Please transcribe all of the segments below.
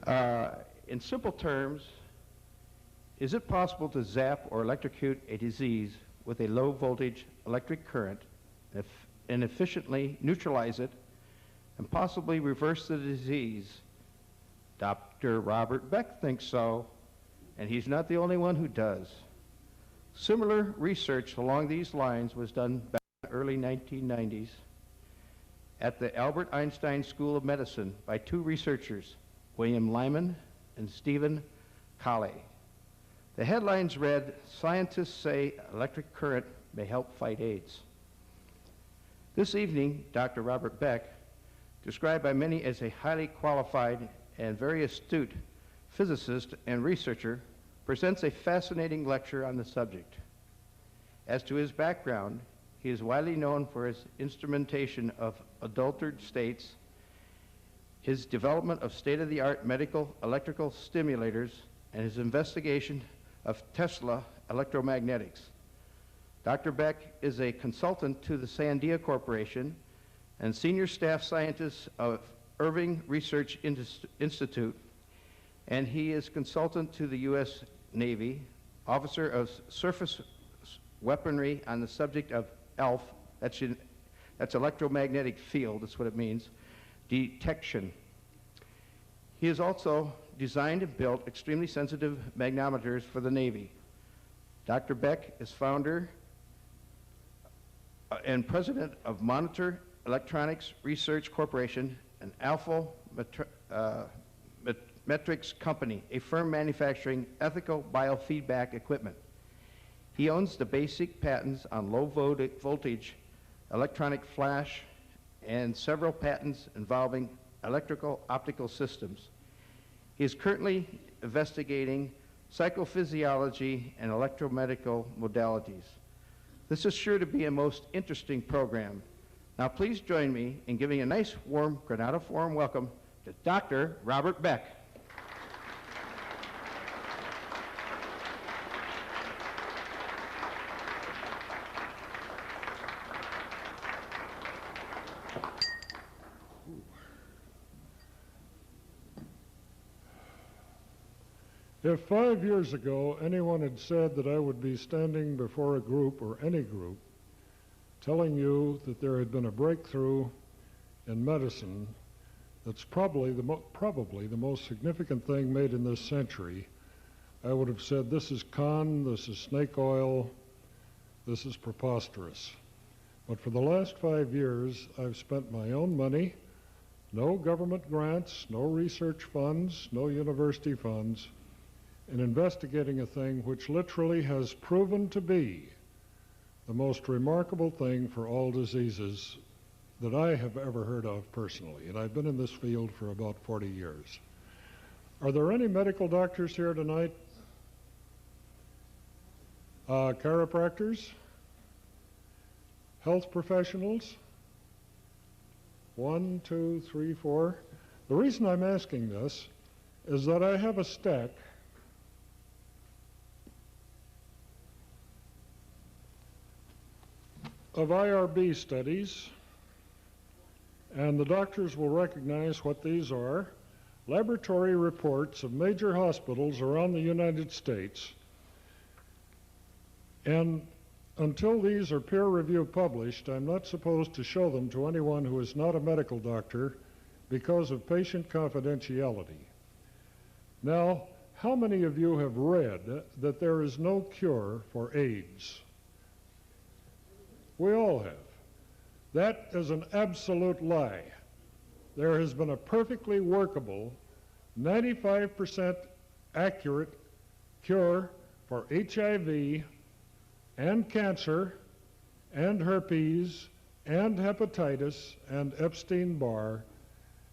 In simple terms, is it possible to zap or electrocute a disease with a low voltage electric current and efficiently neutralize it and possibly reverse the disease? Dr. Robert Beck thinks so, and he's not the only one who does. Similar research along these lines was done back in the early 1990s at the Albert Einstein School of Medicine by two researchers, William Lyman and Stephen Colley. The headlines read, "Scientists say electric current may help fight AIDS." This evening, Dr. Robert Beck, described by many as a highly qualified and very astute physicist and researcher, presents a fascinating lecture on the subject. As to his background, he is widely known for his instrumentation of adulterated states, his development of state-of-the-art medical electrical stimulators, and his investigation of Tesla electromagnetics. Dr. Beck is a consultant to the Sandia Corporation and senior staff scientist of Irving Research Institute, and he is consultant to the U.S. Navy, officer of surface weaponry on the subject of ELF, that's electromagnetic field, that's what it means, detection. He has also designed and built extremely sensitive magnometers for the Navy. Dr. Beck is founder and president of Monitor Electronics Research Corporation, an Alpha Metrics company, a firm manufacturing ethical biofeedback equipment. He owns the basic patents on low voltage electronic flash and several patents involving electrical optical systems. He is currently investigating psychophysiology and electromedical modalities. This is sure to be a most interesting program. Now please join me in giving a nice warm granatiform welcome to Dr. Robert Beck. If 5 years ago anyone had said that I would be standing before a group, or any group, telling you that there had been a breakthrough in medicine that's probably the most significant thing made in this century, I would have said, this is con, this is snake oil, this is preposterous. But for the last 5 years, I've spent my own money, no government grants, no research funds, no university funds, in investigating a thing which literally has proven to be the most remarkable thing for all diseases that I have ever heard of personally, and I've been in this field for about 40 years. Are there any medical doctors here tonight? Chiropractors? Health professionals? 1, 2, 3, 4. The reason I'm asking this is that I have a stack of IRB studies, and the doctors will recognize what these are, laboratory reports of major hospitals around the United States. And until these are peer review published, I'm not supposed to show them to anyone who is not a medical doctor because of patient confidentiality. Now, how many of you have read that there is no cure for AIDS? We all have. That is an absolute lie. There has been a perfectly workable, 95% accurate cure for HIV and cancer and herpes and hepatitis and Epstein-Barr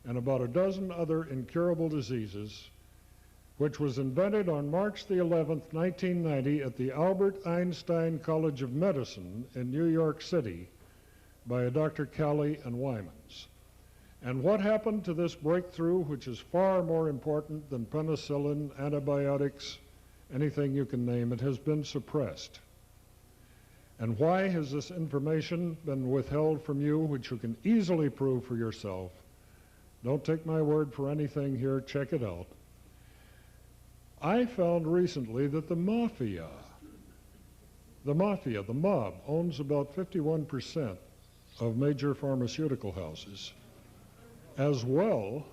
and about a dozen other incurable diseases, which was invented on March the 11th, 1990 at the Albert Einstein College of Medicine in New York City by a Dr. Colley and Wymans. And what happened to this breakthrough, which is far more important than penicillin, antibiotics, anything you can name, it has been suppressed. And why has this information been withheld from you, which you can easily prove for yourself? Don't take my word for anything here, check it out. I found recently that the mob, owns about 51% of major pharmaceutical houses, as well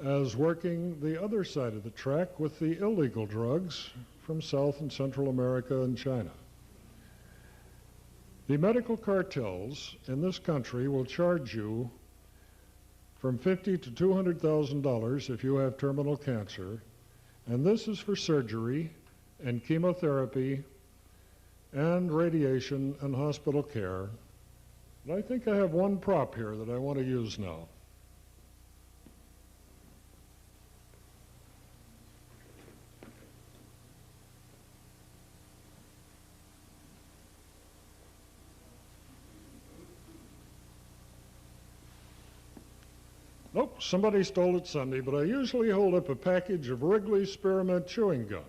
as working the other side of the track with the illegal drugs from South and Central America and China. The medical cartels in this country will charge you from $50,000 to $200,000 if you have terminal cancer, and this is for surgery and chemotherapy and radiation and hospital care. But I think I have one prop here that I want to use now. Nope, somebody stole it Sunday, but I usually hold up a package of Wrigley's Spearmint chewing gum.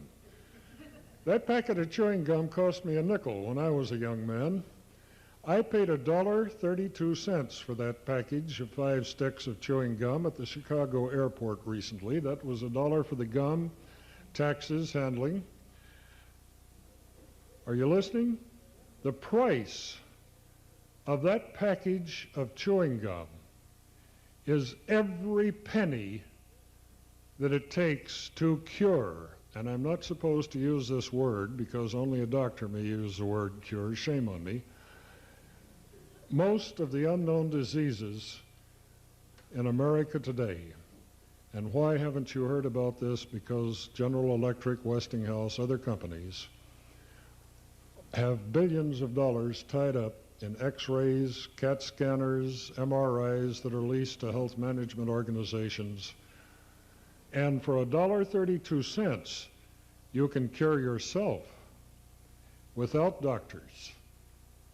That packet of chewing gum cost me a nickel when I was a young man. I paid $1.32 for that package of 5 sticks of chewing gum at the Chicago airport recently. That was $1 for the gum, taxes, handling. Are you listening? The price of that package of chewing gum is every penny that it takes to cure, and I'm not supposed to use this word because only a doctor may use the word cure, shame on me, most of the unknown diseases in America today. And why haven't you heard about this? Because General Electric, Westinghouse, other companies have billions of dollars tied up in X-rays, CAT scanners, MRIs that are leased to health management organizations. And for $1.32, you can cure yourself without doctors,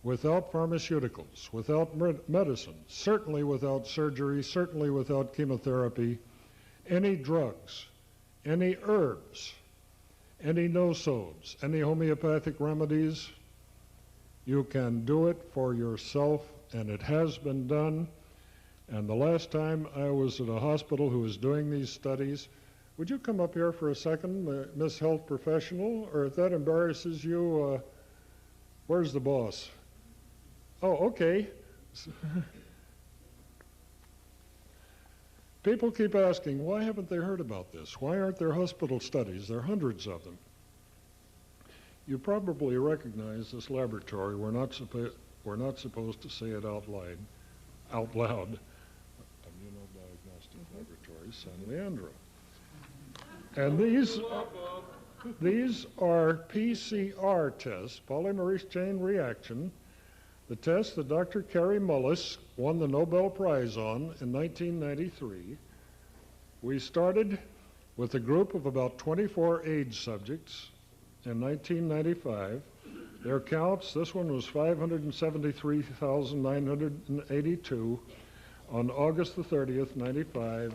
without pharmaceuticals, without medicine, certainly without surgery, certainly without chemotherapy, any drugs, any herbs, any no-sodes, any homeopathic remedies. You can do it for yourself, and it has been done. And the last time I was at a hospital who was doing these studies, would you come up here for a second, Miss Health Professional, or if that embarrasses you, where's the boss? Oh, okay. People keep asking, why haven't they heard about this? Why aren't there hospital studies? There are hundreds of them. You probably recognize this laboratory. We're not supposed to say it out loud. Immunodiagnostic Laboratory, San Leandro. And these are PCR tests, polymerase chain reaction, the test that Dr. Kary Mullis won the Nobel Prize on in 1993. We started with a group of about 24 AIDS subjects in 1995. Their counts, this one was 573,982 on August the 30th, 95.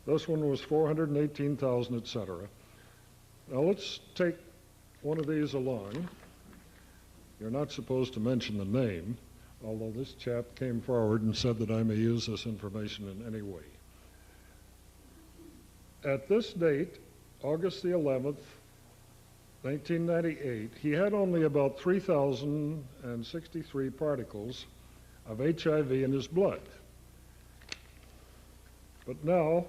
This one was 418,000, etc. Now let's take one of these along. You're not supposed to mention the name, although this chap came forward and said that I may use this information in any way. At this date, August the 11th, 1998, he had only about 3,063 particles of HIV in his blood. But now,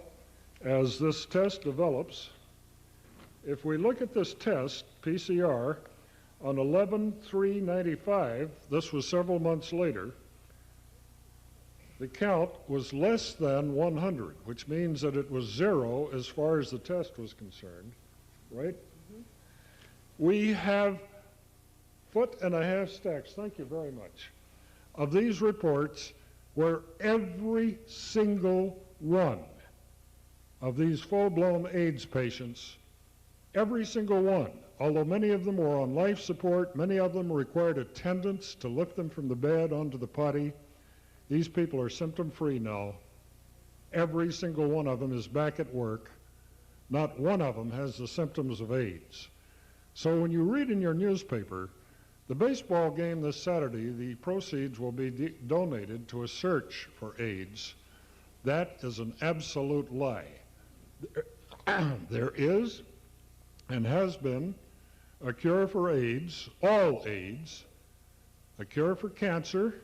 as this test develops, if we look at this test, PCR, on 11/3/95, this was several months later, the count was less than 100, which means that it was 0 as far as the test was concerned, right? Mm-hmm. We have 1.5 stacks, thank you very much, of these reports where every single one of these full-blown AIDS patients, every single one, although many of them were on life support, many of them required attendants to lift them from the bed onto the potty. These people are symptom-free now. Every single one of them is back at work. Not one of them has the symptoms of AIDS. So when you read in your newspaper The baseball game this Saturday, the proceeds will be donated to a search for AIDS. That is an absolute lie. There is and has been a cure for AIDS, all AIDS, a cure for cancer,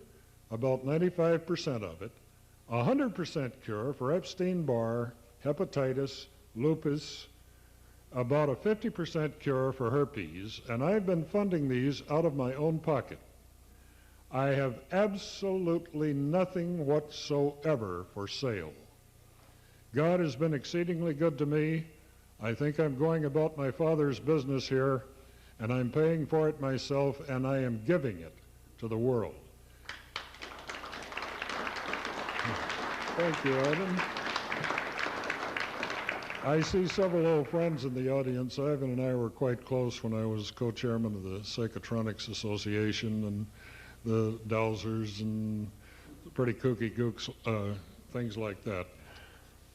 about 95% of it, 100% cure for Epstein-Barr, hepatitis, lupus, about a 50% cure for herpes, and I've been funding these out of my own pocket. I have absolutely nothing whatsoever for sale. God has been exceedingly good to me. I think I'm going about my Father's business here, and I'm paying for it myself, and I am giving it to the world. Thank you, Ivan. I see several old friends in the audience. Ivan and I were quite close when I was co-chairman of the Psychotronics Association and the Dowsers and pretty kooky gooks, things like that.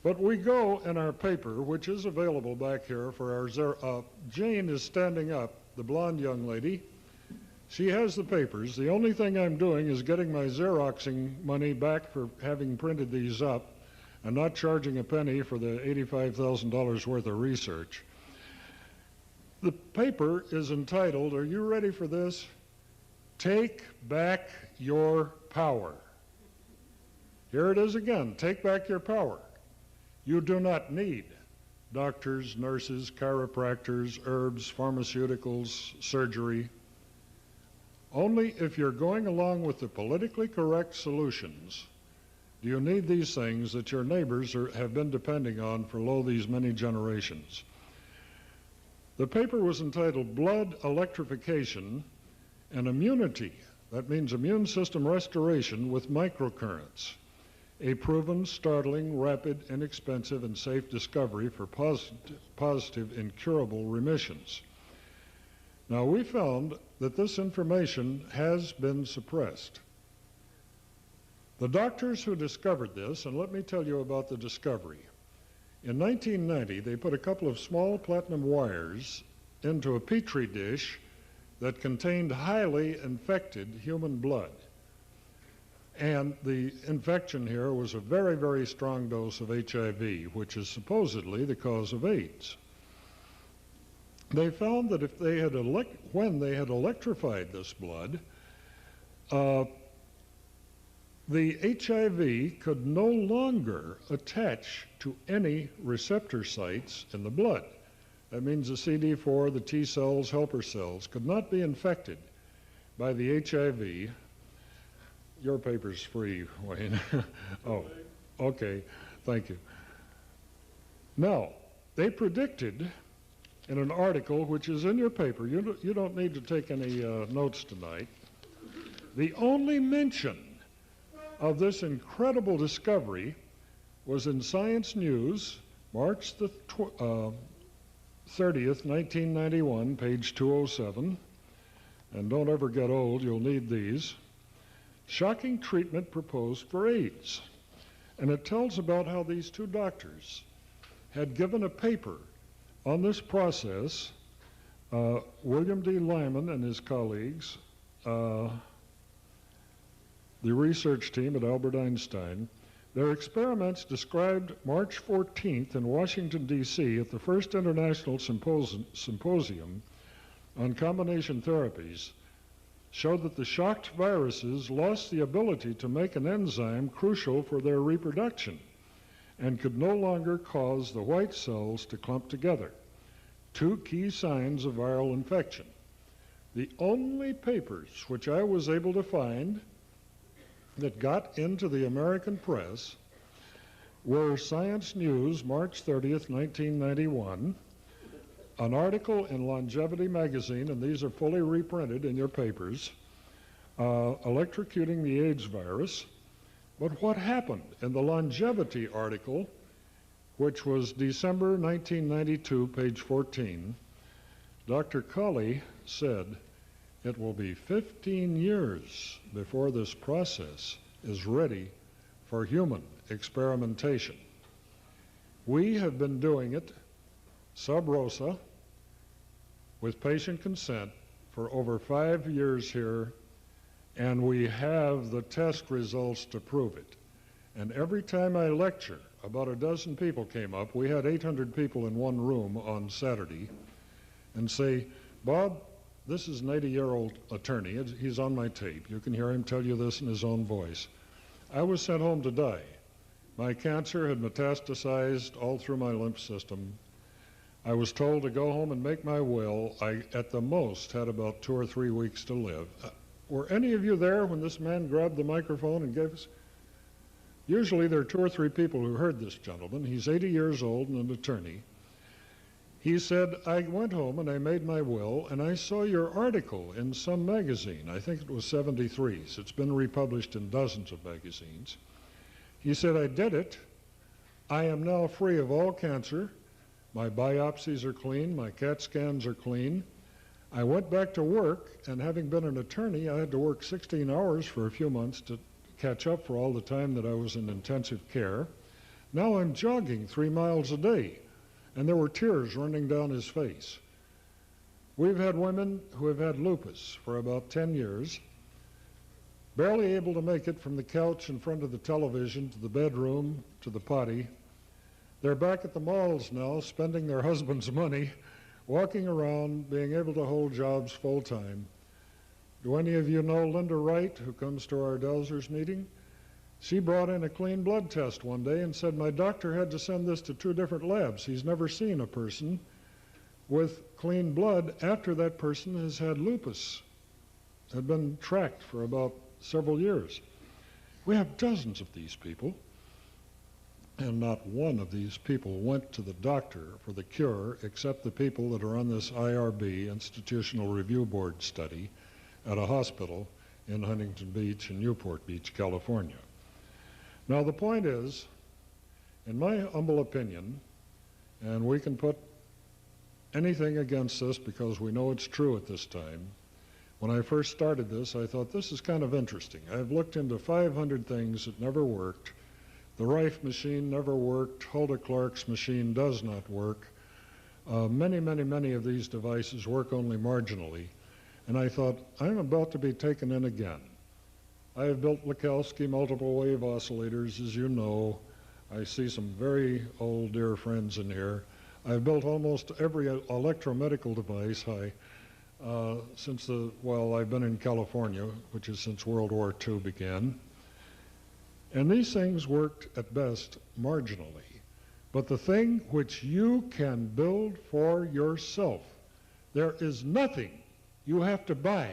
But we go in our paper, which is available back here for our Jane is standing up, the blonde young lady. She has the papers. The only thing I'm doing is getting my Xeroxing money back for having printed these up and not charging a penny for the $85,000 worth of research. The paper is entitled, are you ready for this? Take Back Your Power. Here it is again, take back your power. You do not need doctors, nurses, chiropractors, herbs, pharmaceuticals, surgery. Only if you're going along with the politically correct solutions do you need these things that your neighbors have been depending on for these many generations. The paper was entitled Blood Electrification and Immunity. That means immune system restoration with microcurrents. A proven, startling, rapid, inexpensive, and safe discovery for positive, incurable remissions. Now, we found that this information has been suppressed. The doctors who discovered this, and let me tell you about the discovery. In 1990, they put a couple of small platinum wires into a petri dish that contained highly infected human blood. And the infection here was a very, very strong dose of HIV, which is supposedly the cause of AIDS. They found that if they had when they had electrified this blood, the HIV could no longer attach to any receptor sites in the blood. That means the CD4, the T cells, helper cells, could not be infected by the HIV. Your paper's free, Wayne. Oh, okay, thank you. Now, they predicted in an article which is in your paper, you don't need to take any notes tonight, the only mention of this incredible discovery was in Science News, March the 30th, 1991, page 207. And don't ever get old, you'll need these. Shocking treatment proposed for AIDS. And it tells about how these two doctors had given a paper on this process. William D. Lyman and his colleagues, the research team at Albert Einstein, their experiments described March 14th in Washington, D.C. at the first International Symposium on Combination Therapies showed that the shocked viruses lost the ability to make an enzyme crucial for their reproduction and could no longer cause the white cells to clump together, two key signs of viral infection. The only papers which I was able to find that got into the American press were Science News, March 30th, 1991, an article in Longevity magazine, and these are fully reprinted in your papers, electrocuting the AIDS virus. But what happened in the Longevity article, which was December 1992, page 14, Dr. Colley said, it will be 15 years before this process is ready for human experimentation. We have been doing it sub rosa with patient consent for over 5 years here, and we have the test results to prove it. And every time I lecture, about a dozen people came up. We had 800 people in one room on Saturday, and say, Bob, this is an 80-year-old attorney. He's on my tape. You can hear him tell you this in his own voice. I was sent home to die. My cancer had metastasized all through my lymph system. I was told to go home and make my will. I, at the most, had about 2 or 3 weeks to live. Were any of you there when this man grabbed the microphone and gave us? Usually there are 2 or 3 people who heard this gentleman. He's 80 years old and an attorney. He said, I went home and I made my will, and I saw your article in some magazine. I think it was 73's. It's been republished in dozens of magazines. He said, I did it. I am now free of all cancer. My biopsies are clean. My CAT scans are clean. I went back to work, and having been an attorney, I had to work 16 hours for a few months to catch up for all the time that I was in intensive care. Now I'm jogging 3 miles a day, and there were tears running down his face. We've had women who have had lupus for about 10 years, barely able to make it from the couch in front of the television to the bedroom to the potty. They're back at the malls now, spending their husband's money, walking around, being able to hold jobs full-time. Do any of you know Linda Wright, who comes to our Dowsers meeting? She brought in a clean blood test one day and said, my doctor had to send this to 2 different labs. He's never seen a person with clean blood after that person has had lupus, had been tracked for about several years. We have dozens of these people, and not one of these people went to the doctor for the cure except the people that are on this IRB, Institutional Review Board study, at a hospital in Huntington Beach and Newport Beach, California. Now the point is, in my humble opinion, and we can put anything against this because we know it's true at this time, when I first started this, I thought this is kind of interesting. I've looked into 500 things that never worked. The Rife machine never worked. Hulda Clark's machine does not work. Many of these devices work only marginally. And I thought, I'm about to be taken in again. I have built Lakowski multiple wave oscillators, as you know. I see some very old dear friends in here. I've built almost every electromedical device since I've been in California, which is since World War II began. And these things worked at best marginally. But the thing which you can build for yourself, there is nothing you have to buy.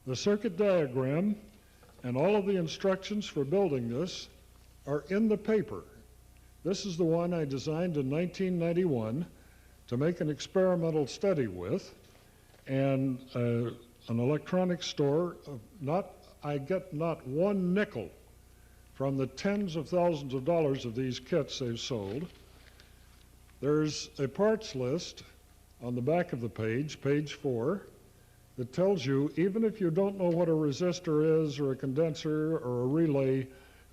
The circuit diagram and all of the instructions for building this are in the paper. This is the one I designed in 1991 to make an experimental study with, and an electronics store, I get not 1 nickel from the tens of thousands of dollars of these kits they've sold. There's a parts list on the back of the page, page 4, that tells you, even if you don't know what a resistor is or a condenser or a relay,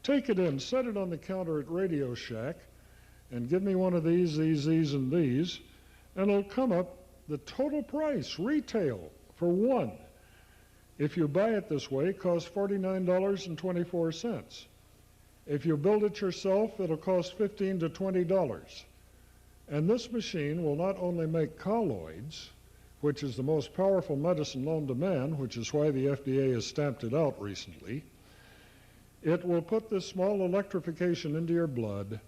take it in, set it on the counter at Radio Shack, and give me one of these, and these, and it'll come up the total price, retail, for one. If you buy it this way, it costs $49.24. If you build it yourself, it'll cost $15 to $20. And this machine will not only make colloids, which is the most powerful medicine known to man, which is why the FDA has stamped it out recently. It will put this small electrification into your blood,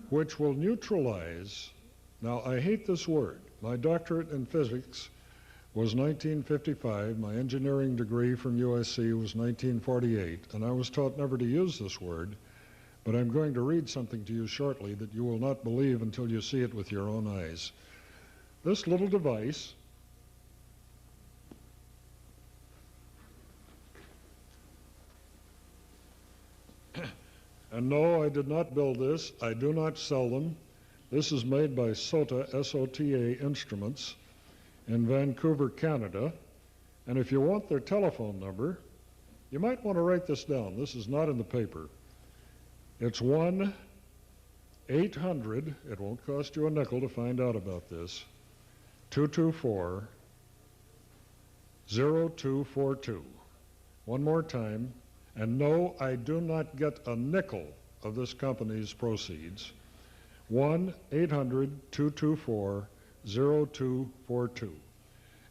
which will neutralize. Now, I hate this word. My doctorate in physics was 1955. My engineering degree from USC was 1948, and I was taught never to use this word, but I'm going to read something to you shortly that you will not believe until you see it with your own eyes. This little device and no, I did not build this. I do not sell them. This is made by SOTA, S-O-T-A Instruments in Vancouver, Canada. And if you want their telephone number, you might want to write this down. This is not in the paper. It's 1-800, it won't cost you a nickel to find out about this, 224-0000. 0242. One more time, and no, I do not get a nickel of this company's proceeds. 1-800-224-0242.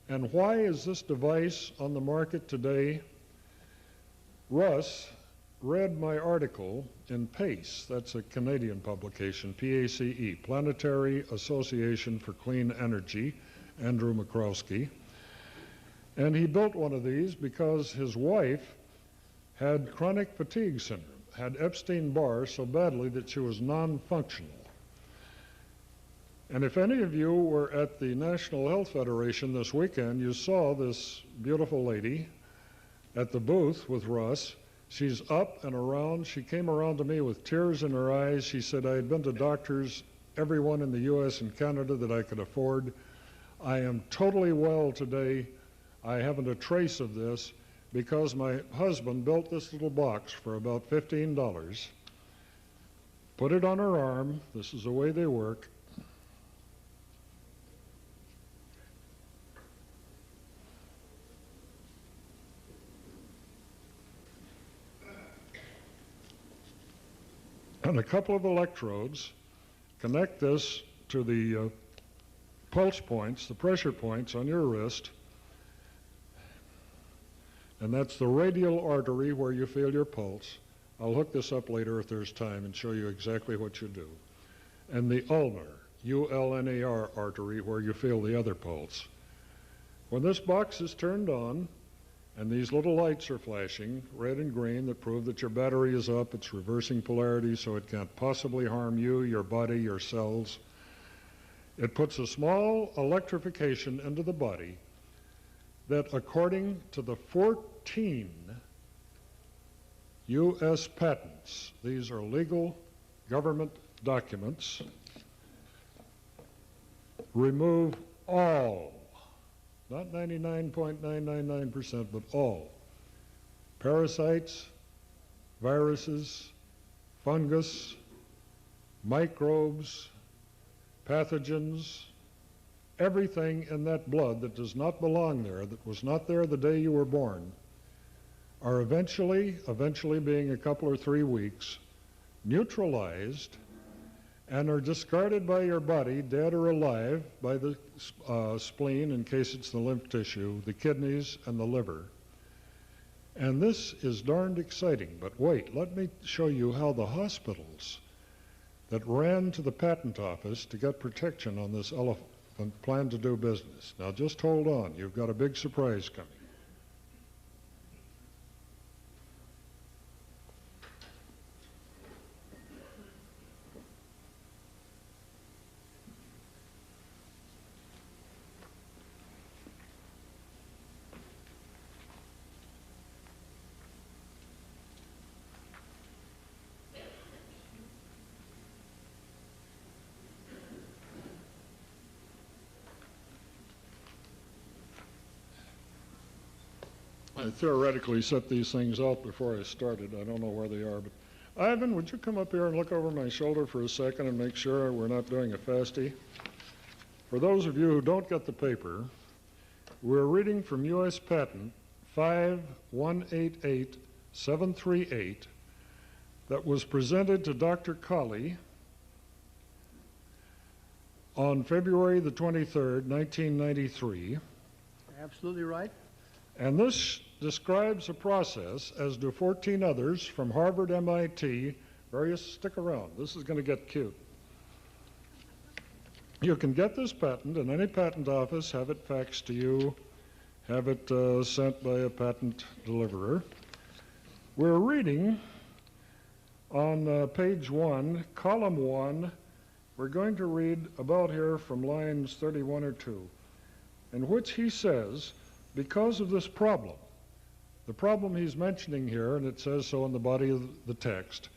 And why is this device on the market today? Russ read my article in PACE, that's a Canadian publication, PACE, Planetary Association for Clean Energy, Andrew McCroskey. And he built one of these because his wife had chronic fatigue syndrome, had Epstein-Barr so badly that she was non-functional. And if any of you were at the National Health Federation this weekend, you saw this beautiful lady at the booth with Russ. She's up and around. She came around to me with tears in her eyes. She said, I had been to doctors, everyone in the U.S. and Canada that I could afford. I am totally well today. I haven't a trace of this because my husband built this little box for about $15, put it on her arm. This is the way they work. And a couple of electrodes connect this to the pulse points, the pressure points on your wrist. And that's the radial artery where you feel your pulse. I'll hook this up later if there's time and show you exactly what you do. And the ulnar, U-L-N-A-R artery where you feel the other pulse. When this box is turned on, and these little lights are flashing, red and green, that prove that your battery is up. It's reversing polarity so it can't possibly harm you, your body, your cells. It puts a small electrification into the body that, according to the 14 U.S. patents, these are legal government documents, remove all, not 99.999%, but all parasites, viruses, fungus, microbes, pathogens, everything in that blood that does not belong there, that was not there the day you were born, are eventually being a couple or 3 weeks, neutralized and are discarded by your body, dead or alive, by the spleen, in case it's the lymph tissue, the kidneys, and the liver. And this is darned exciting. But wait, let me show you how the hospitals that ran to the patent office to get protection on this elephant plan to do business. Now just hold on, you've got a big surprise coming. I theoretically set these things out before I started. I don't know where they are, but Ivan, would you come up here and look over my shoulder for a second and make sure we're not doing a fasty? For those of you who don't get the paper, we're reading from U.S. Patent 5188738 that was presented to Dr. Colley on February the 23rd, 1993. Absolutely right. And this describes a process, as do 14 others from Harvard, MIT, various, stick around, this is going to get cute. You can get this patent in any patent office, have it faxed to you, have it sent by a patent deliverer. We're reading on page 1, column 1, we're going to read about here from lines 31 or 2, in which he says, because of this problem, the problem he's mentioning here, and it says so in the body of the text,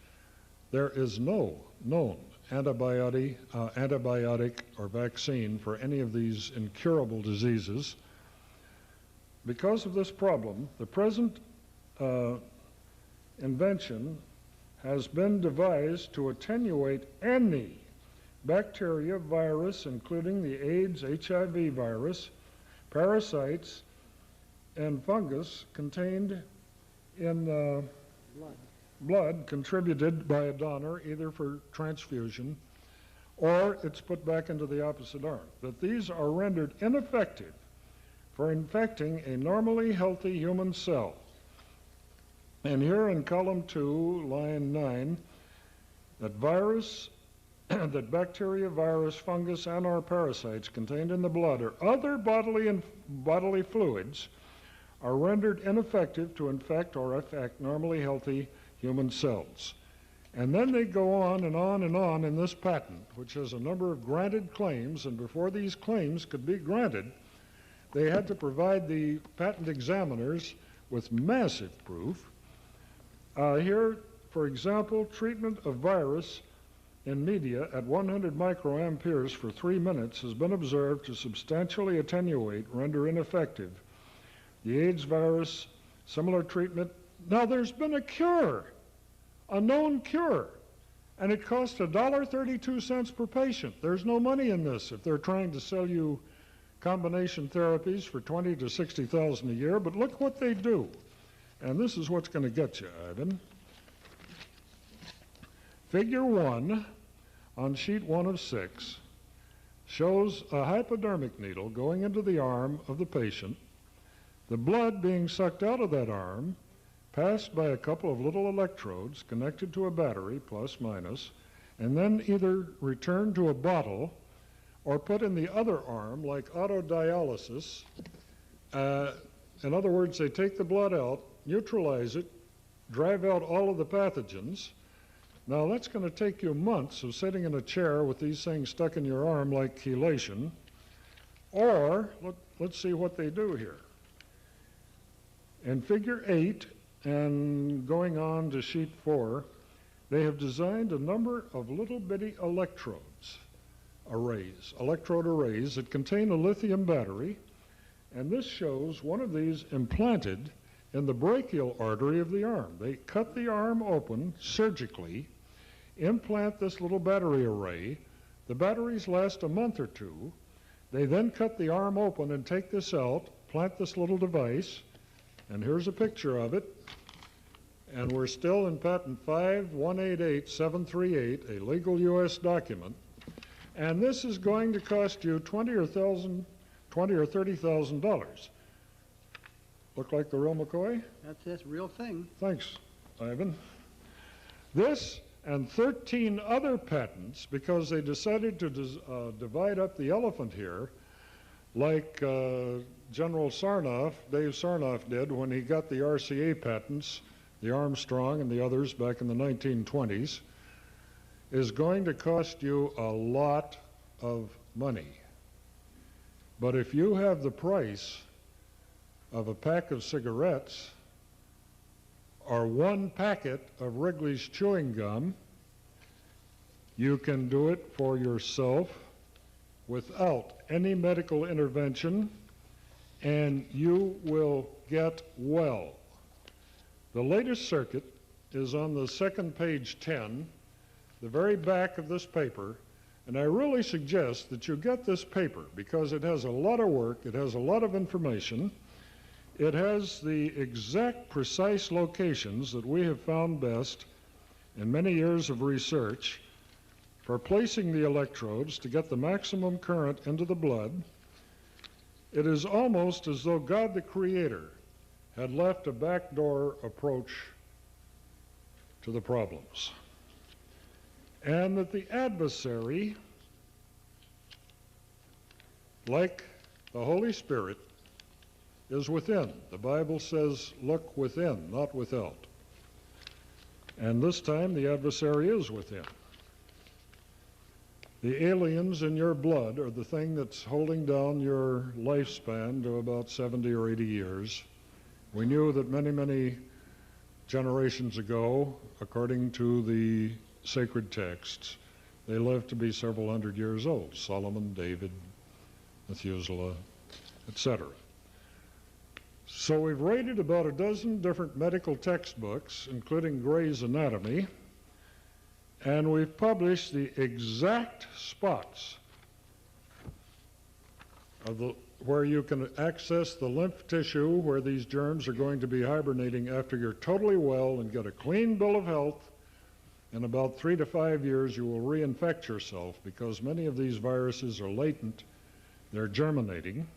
there is no known antibiotic or vaccine for any of these incurable diseases. Because of this problem, the present invention has been devised to attenuate any bacteria, virus, including the AIDS, HIV virus, parasites, and fungus contained in blood contributed by a donor, either for transfusion or it's put back into the opposite arm, that these are rendered ineffective for infecting a normally healthy human cell. And here in column 2, line 9, that virus, that bacteria, virus, fungus, and or parasites contained in the blood or other bodily fluids are rendered ineffective to infect or affect normally healthy human cells. And then they go on and on and on in this patent, which has a number of granted claims, and before these claims could be granted, they had to provide the patent examiners with massive proof. Here, for example, treatment of virus in media at 100 microamperes for 3 minutes has been observed to substantially attenuate, render ineffective the AIDS virus. Similar treatment. Now there's been a cure, a known cure, and it costs $1.32 per patient. There's no money in this if they're trying to sell you combination therapies for $20,000 to $60,000 a year, but look what they do. And this is what's going to get you, Ivan. Figure 1 on sheet 1 of 6 shows a hypodermic needle going into the arm of the patient, the blood being sucked out of that arm, passed by a couple of little electrodes connected to a battery, plus minus, and then either returned to a bottle or put in the other arm like autodialysis. In other words, they take the blood out, neutralize it, drive out all of the pathogens. Now that's going to take you months of sitting in a chair with these things stuck in your arm like chelation. Or, let's see what they do here. In figure 8, and going on to sheet 4, they have designed a number of little bitty electrode arrays that contain a lithium battery, and this shows one of these implanted in the brachial artery of the arm. They cut the arm open surgically, implant this little battery array. The batteries last a month or two. They then cut the arm open and take this out, plant this little device, and here's a picture of it. And we're still in patent 5188738, a legal U.S. document. And this is going to cost you $20,000 or $30,000. Look like the real McCoy? That's a real thing. Thanks, Ivan. This and 13 other patents, because they decided to divide up the elephant here, like General Sarnoff, Dave Sarnoff did when he got the RCA patents, the Armstrong and the others back in the 1920s, is going to cost you a lot of money. But if you have the price of a pack of cigarettes or one packet of Wrigley's chewing gum, you can do it for yourself without any medical intervention, and you will get well. The latest circuit is on the second page 10, the very back of this paper, and I really suggest that you get this paper because it has a lot of work, it has a lot of information, it has the exact precise locations that we have found best in many years of research for placing the electrodes to get the maximum current into the blood. It is almost as though God the Creator had left a backdoor approach to the problems, and that the adversary, like the Holy Spirit, is within. The Bible says, look within, not without. And this time the adversary is within. The aliens in your blood are the thing that's holding down your lifespan to about 70 or 80 years. We knew that many, many generations ago, according to the sacred texts, they lived to be several hundred years old. Solomon, David, Methuselah, etc. So we've rated about a dozen different medical textbooks, including Gray's Anatomy, and we've published the exact spots of the where you can access the lymph tissue where these germs are going to be hibernating after you're totally well and get a clean bill of health. In about 3 to 5 years, you will reinfect yourself because many of these viruses are latent. They're germinating.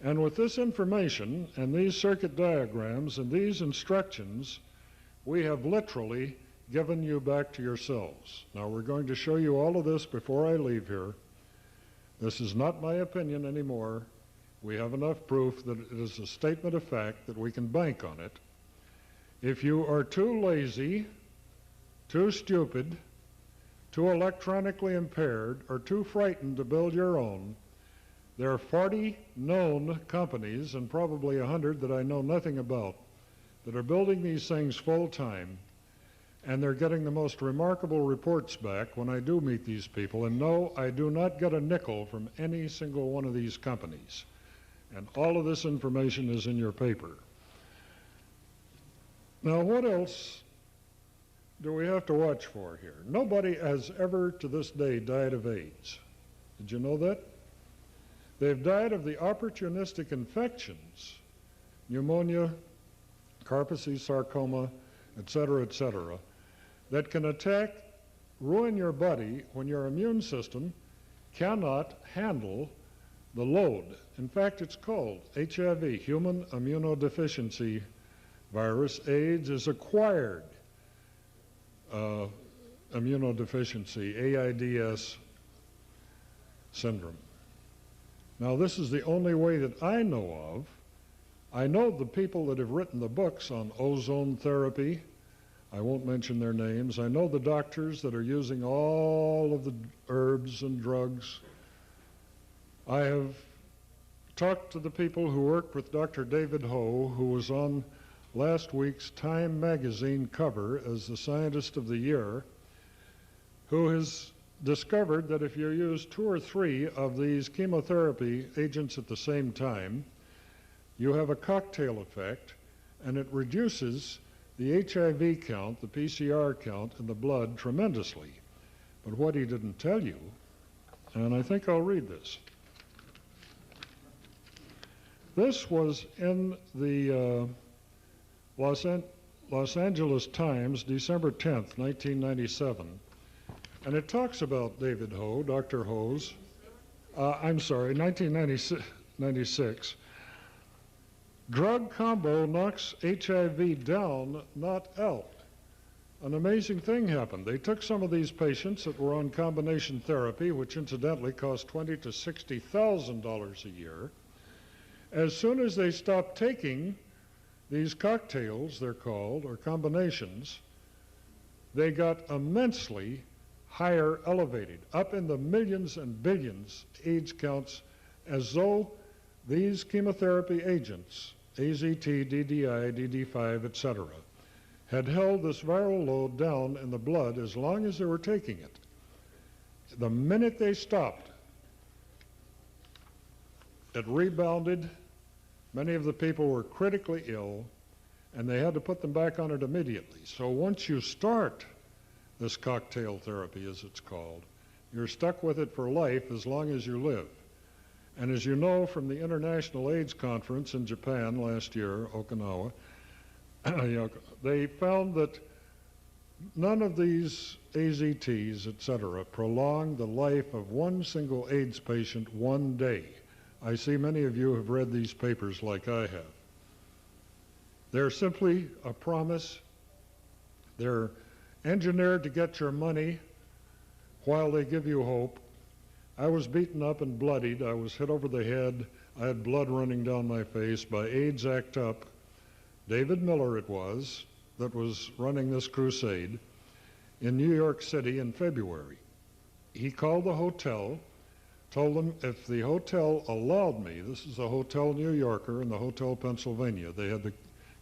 And with this information and these circuit diagrams and these instructions, we have literally given you back to yourselves. Now, we're going to show you all of this before I leave here. This is not my opinion anymore. We have enough proof that it is a statement of fact that we can bank on it. If you are too lazy, too stupid, too electronically impaired, or too frightened to build your own, there are 40 known companies, and probably 100 that I know nothing about, that are building these things full time, and they're getting the most remarkable reports back when I do meet these people. And no, I do not get a nickel from any single one of these companies. And all of this information is in your paper. Now, what else do we have to watch for here? Nobody has ever to this day died of AIDS. Did you know that? They've died of the opportunistic infections, pneumonia, Kaposi sarcoma, et cetera, that can attack, ruin your body when your immune system cannot handle the load. In fact, it's called HIV, human immunodeficiency virus. AIDS is acquired immunodeficiency, AIDS syndrome. Now, this is the only way that I know of. I know the people that have written the books on ozone therapy. I won't mention their names. I know the doctors that are using all of the herbs and drugs. I have talked to the people who worked with Dr. David Ho, who was on last week's Time magazine cover as the Scientist of the Year, who has discovered that if you use 2 or 3 of these chemotherapy agents at the same time, you have a cocktail effect, and it reduces the HIV count, the PCR count in the blood tremendously. But what he didn't tell you, and I think I'll read this. This was in the Los Angeles Times, December 10th, 1997. And it talks about David Ho, Dr. Ho's, 1996. Drug combo knocks HIV down, not out. An amazing thing happened. They took some of these patients that were on combination therapy, which incidentally cost $20,000 to $60,000 a year. As soon as they stopped taking these cocktails, they're called, or combinations, they got immensely higher elevated, up in the millions and billions AIDS counts, as though these chemotherapy agents, AZT, DDI, DD5, etc., had held this viral load down in the blood as long as they were taking it. The minute they stopped, it rebounded. Many of the people were critically ill, and they had to put them back on it immediately. So once you start this cocktail therapy, as it's called, you're stuck with it for life as long as you live. And as you know from the International AIDS Conference in Japan last year, Okinawa, they found that none of these AZTs, etc., prolong the life of one single AIDS patient one day. I see many of you have read these papers like I have. They're simply a promise. They're engineered to get your money while they give you hope. I was beaten up and bloodied. I was hit over the head. I had blood running down my face by AIDS Act Up. David Miller it was that was running this crusade in New York City in February. He called the hotel, told them if the hotel allowed me, this is the Hotel New Yorker and the Hotel Pennsylvania, they had the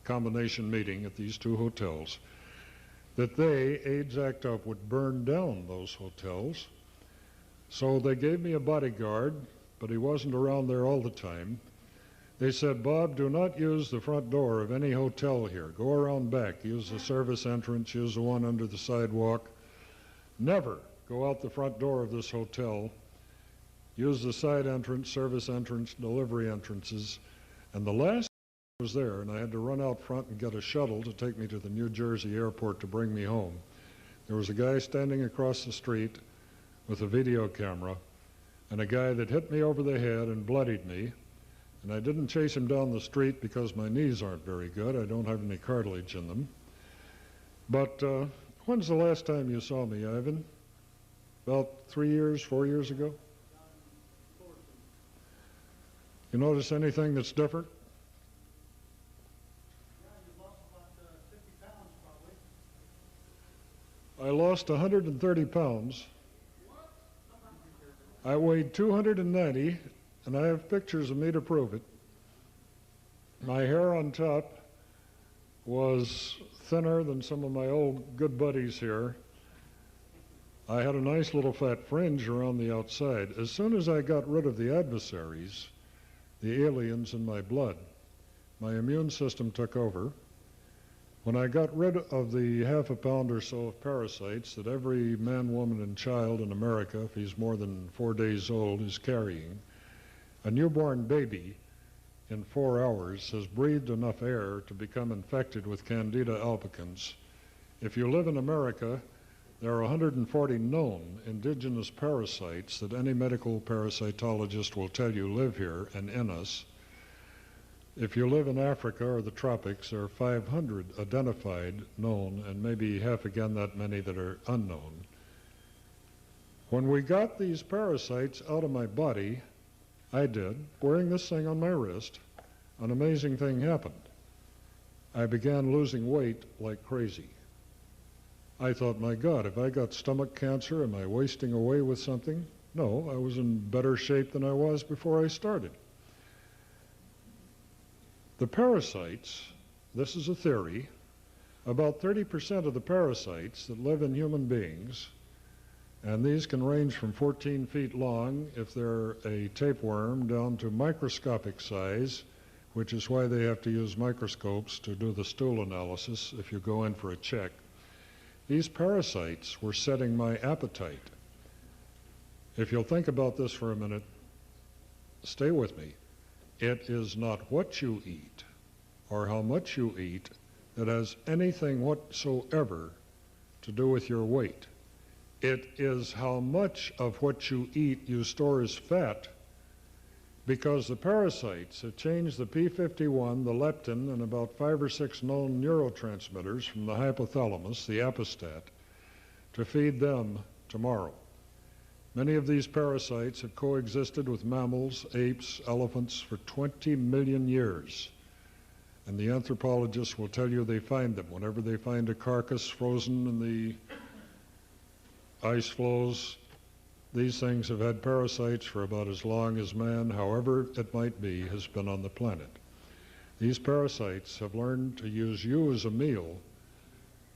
combination meeting at these 2 hotels, that they, AIDS Act Up, would burn down those hotels. So they gave me a bodyguard, but he wasn't around there all the time. They said, Bob, do not use the front door of any hotel here. Go around back. Use the service entrance. Use the one under the sidewalk. Never go out the front door of this hotel. use the side entrance, service entrance, delivery entrances, and the last I was there, and I had to run out front and get a shuttle to take me to the New Jersey airport to bring me home. There was a guy standing across the street with a video camera, and a guy that hit me over the head and bloodied me, and I didn't chase him down the street because my knees aren't very good. I don't have any cartilage in them. But when's the last time you saw me, Ivan? About 3 years, 4 years ago? You notice anything that's different? You lost about 50 pounds, probably. I lost 130 pounds. I weighed 290, and I have pictures of me to prove it. My hair on top was thinner than some of my old good buddies here. I had a nice little fat fringe around the outside. As soon as I got rid of the adversaries, the aliens in my blood, my immune system took over. When I got rid of the half a pound or so of parasites that every man, woman, and child in America, if he's more than 4 days old, is carrying, a newborn baby in 4 hours has breathed enough air to become infected with Candida albicans. If you live in America, there are 140 known indigenous parasites that any medical parasitologist will tell you live here and in us. If you live in Africa or the tropics, there are 500 identified, known, and maybe half again that many that are unknown. When we got these parasites out of my body, I did, wearing this thing on my wrist, an amazing thing happened. I began losing weight like crazy. I thought, my God, if I got stomach cancer, am I wasting away with something? No, I was in better shape than I was before I started. The parasites, this is a theory, about 30% of the parasites that live in human beings, and these can range from 14 feet long if they're a tapeworm down to microscopic size, which is why they have to use microscopes to do the stool analysis if you go in for a check. These parasites were setting my appetite. If you'll think about this for a minute, stay with me. It is not what you eat or how much you eat that has anything whatsoever to do with your weight. It is how much of what you eat you store as fat, because the parasites have changed the P51, the leptin, and about 5 or 6 known neurotransmitters from the hypothalamus, the apostat, to feed them tomorrow. Many of these parasites have coexisted with mammals, apes, elephants for 20 million years. And the anthropologists will tell you they find them. Whenever they find a carcass frozen in the ice floes, these things have had parasites for about as long as man, however it might be, has been on the planet. These parasites have learned to use you as a meal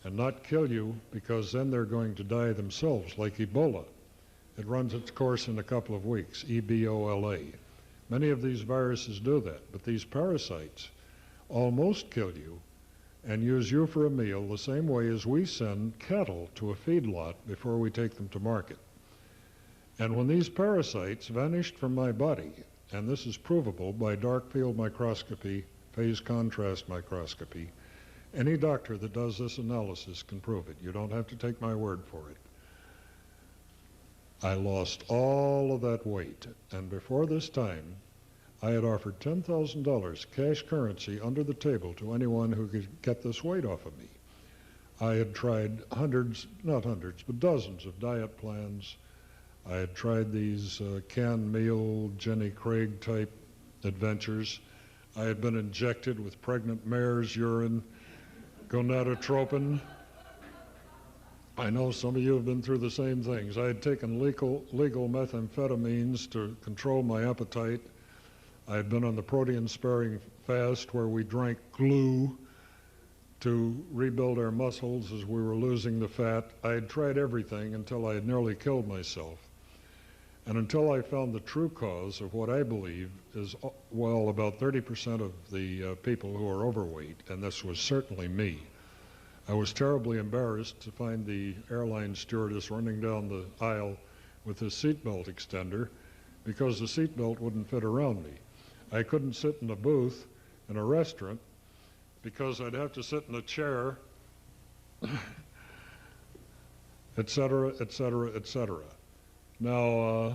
and not kill you, because then they're going to die themselves, like Ebola. It runs its course in a couple of weeks, Ebola. Many of these viruses do that, but these parasites almost kill you and use you for a meal the same way as we send cattle to a feedlot before we take them to market. And when these parasites vanished from my body, and this is provable by dark field microscopy, phase contrast microscopy, any doctor that does this analysis can prove it. You don't have to take my word for it. I lost all of that weight, and before this time, I had offered $10,000 cash currency under the table to anyone who could get this weight off of me. I had tried hundreds, not hundreds, but dozens of diet plans. I had tried these canned meal, Jenny Craig type adventures. I had been injected with pregnant mare's urine, gonadotropin. I know some of you have been through the same things. I had taken legal methamphetamines to control my appetite. I had been on the protein-sparing fast where we drank glue to rebuild our muscles as we were losing the fat. I had tried everything until I had nearly killed myself. And until I found the true cause of what I believe is, well, about 30% of the people who are overweight, and this was certainly me. I was terribly embarrassed to find the airline stewardess running down the aisle with a seatbelt extender, because the seatbelt wouldn't fit around me. I couldn't sit in a booth in a restaurant because I'd have to sit in a chair, et cetera, et cetera, et cetera. Now,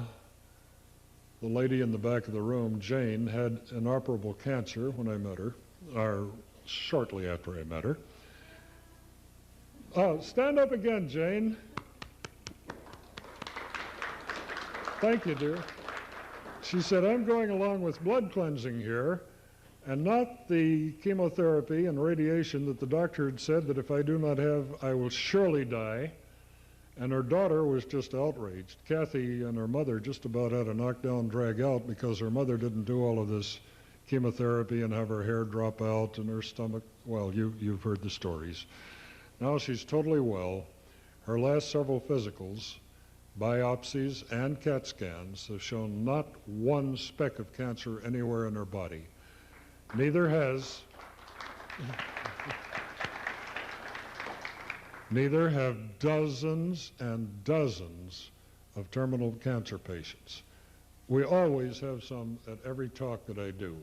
the lady in the back of the room, Jane, had inoperable cancer when I met her, or shortly after I met her. Stand up again, Jane. Thank you, dear. She said, I'm going along with blood cleansing here, and not the chemotherapy and radiation that the doctor had said that if I do not have, I will surely die. And her daughter was just outraged. Kathy and her mother just about had a knockdown drag out because her mother didn't do all of this chemotherapy and have her hair drop out and her stomach. Well, you've heard the stories. Now she's totally well. Her last several physicals, biopsies and CAT scans have shown not one speck of cancer anywhere in her body. Neither have dozens and dozens of terminal cancer patients. We always have some at every talk that I do.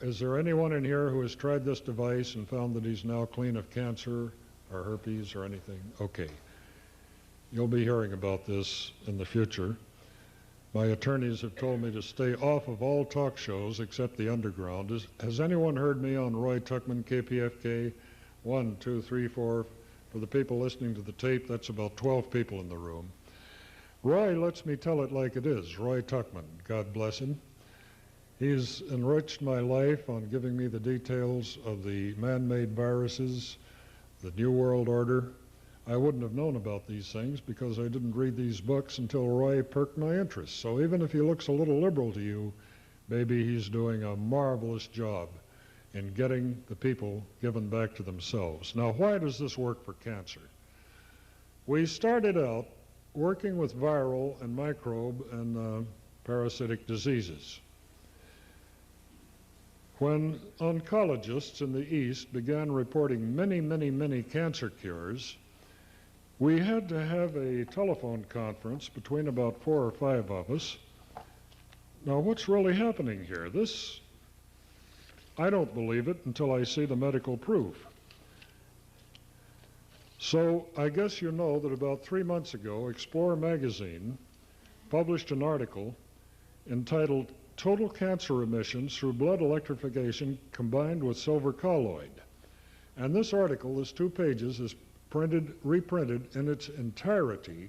Is there anyone in here who has tried this device and found that he's now clean of cancer or herpes or anything? Okay. You'll be hearing about this in the future. My attorneys have told me to stay off of all talk shows except the underground. Has anyone heard me on Roy Tuckman, KPFK? 1, 2, 3, 4. For the people listening to the tape, that's about 12 people in the room. Roy lets me tell it like it is. Roy Tuckman, God bless him. He's enriched my life on giving me the details of the man-made viruses, the New World Order. I wouldn't have known about these things because I didn't read these books until Roy perked my interest. So even if he looks a little liberal to you, maybe he's doing a marvelous job in getting the people given back to themselves. Now, why does this work for cancer? We started out working with viral and microbe and parasitic diseases. When oncologists in the East began reporting many cancer cures, we had to have a telephone conference between about 4 or 5 of us. Now, what's really happening here? I don't believe it until I see the medical proof. So I guess you know that about 3 months ago, Explorer magazine published an article entitled Total Cancer Remissions Through Blood Electrification Combined with Silver Colloid. And this article, this 2 pages, is reprinted in its entirety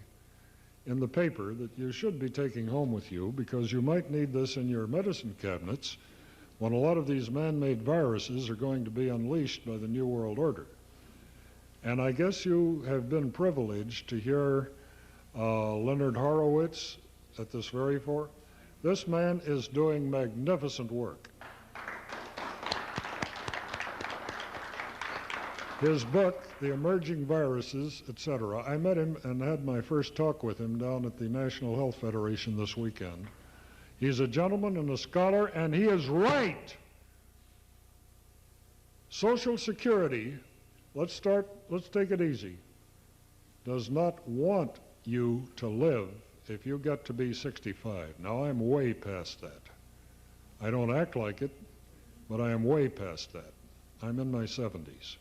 in the paper that you should be taking home with you because you might need this in your medicine cabinets when a lot of these man-made viruses are going to be unleashed by the New World Order. And I guess you have been privileged to hear Leonard Horowitz at this very forum. This man is doing magnificent work. His book, The Emerging Viruses, etc., I met him and had my first talk with him down at the National Health Federation this weekend. He's a gentleman and a scholar, and he is right. Social Security, let's take it easy, does not want you to live if you get to be 65. Now, I'm way past that. I don't act like it, but I am way past that. I'm in my 70s.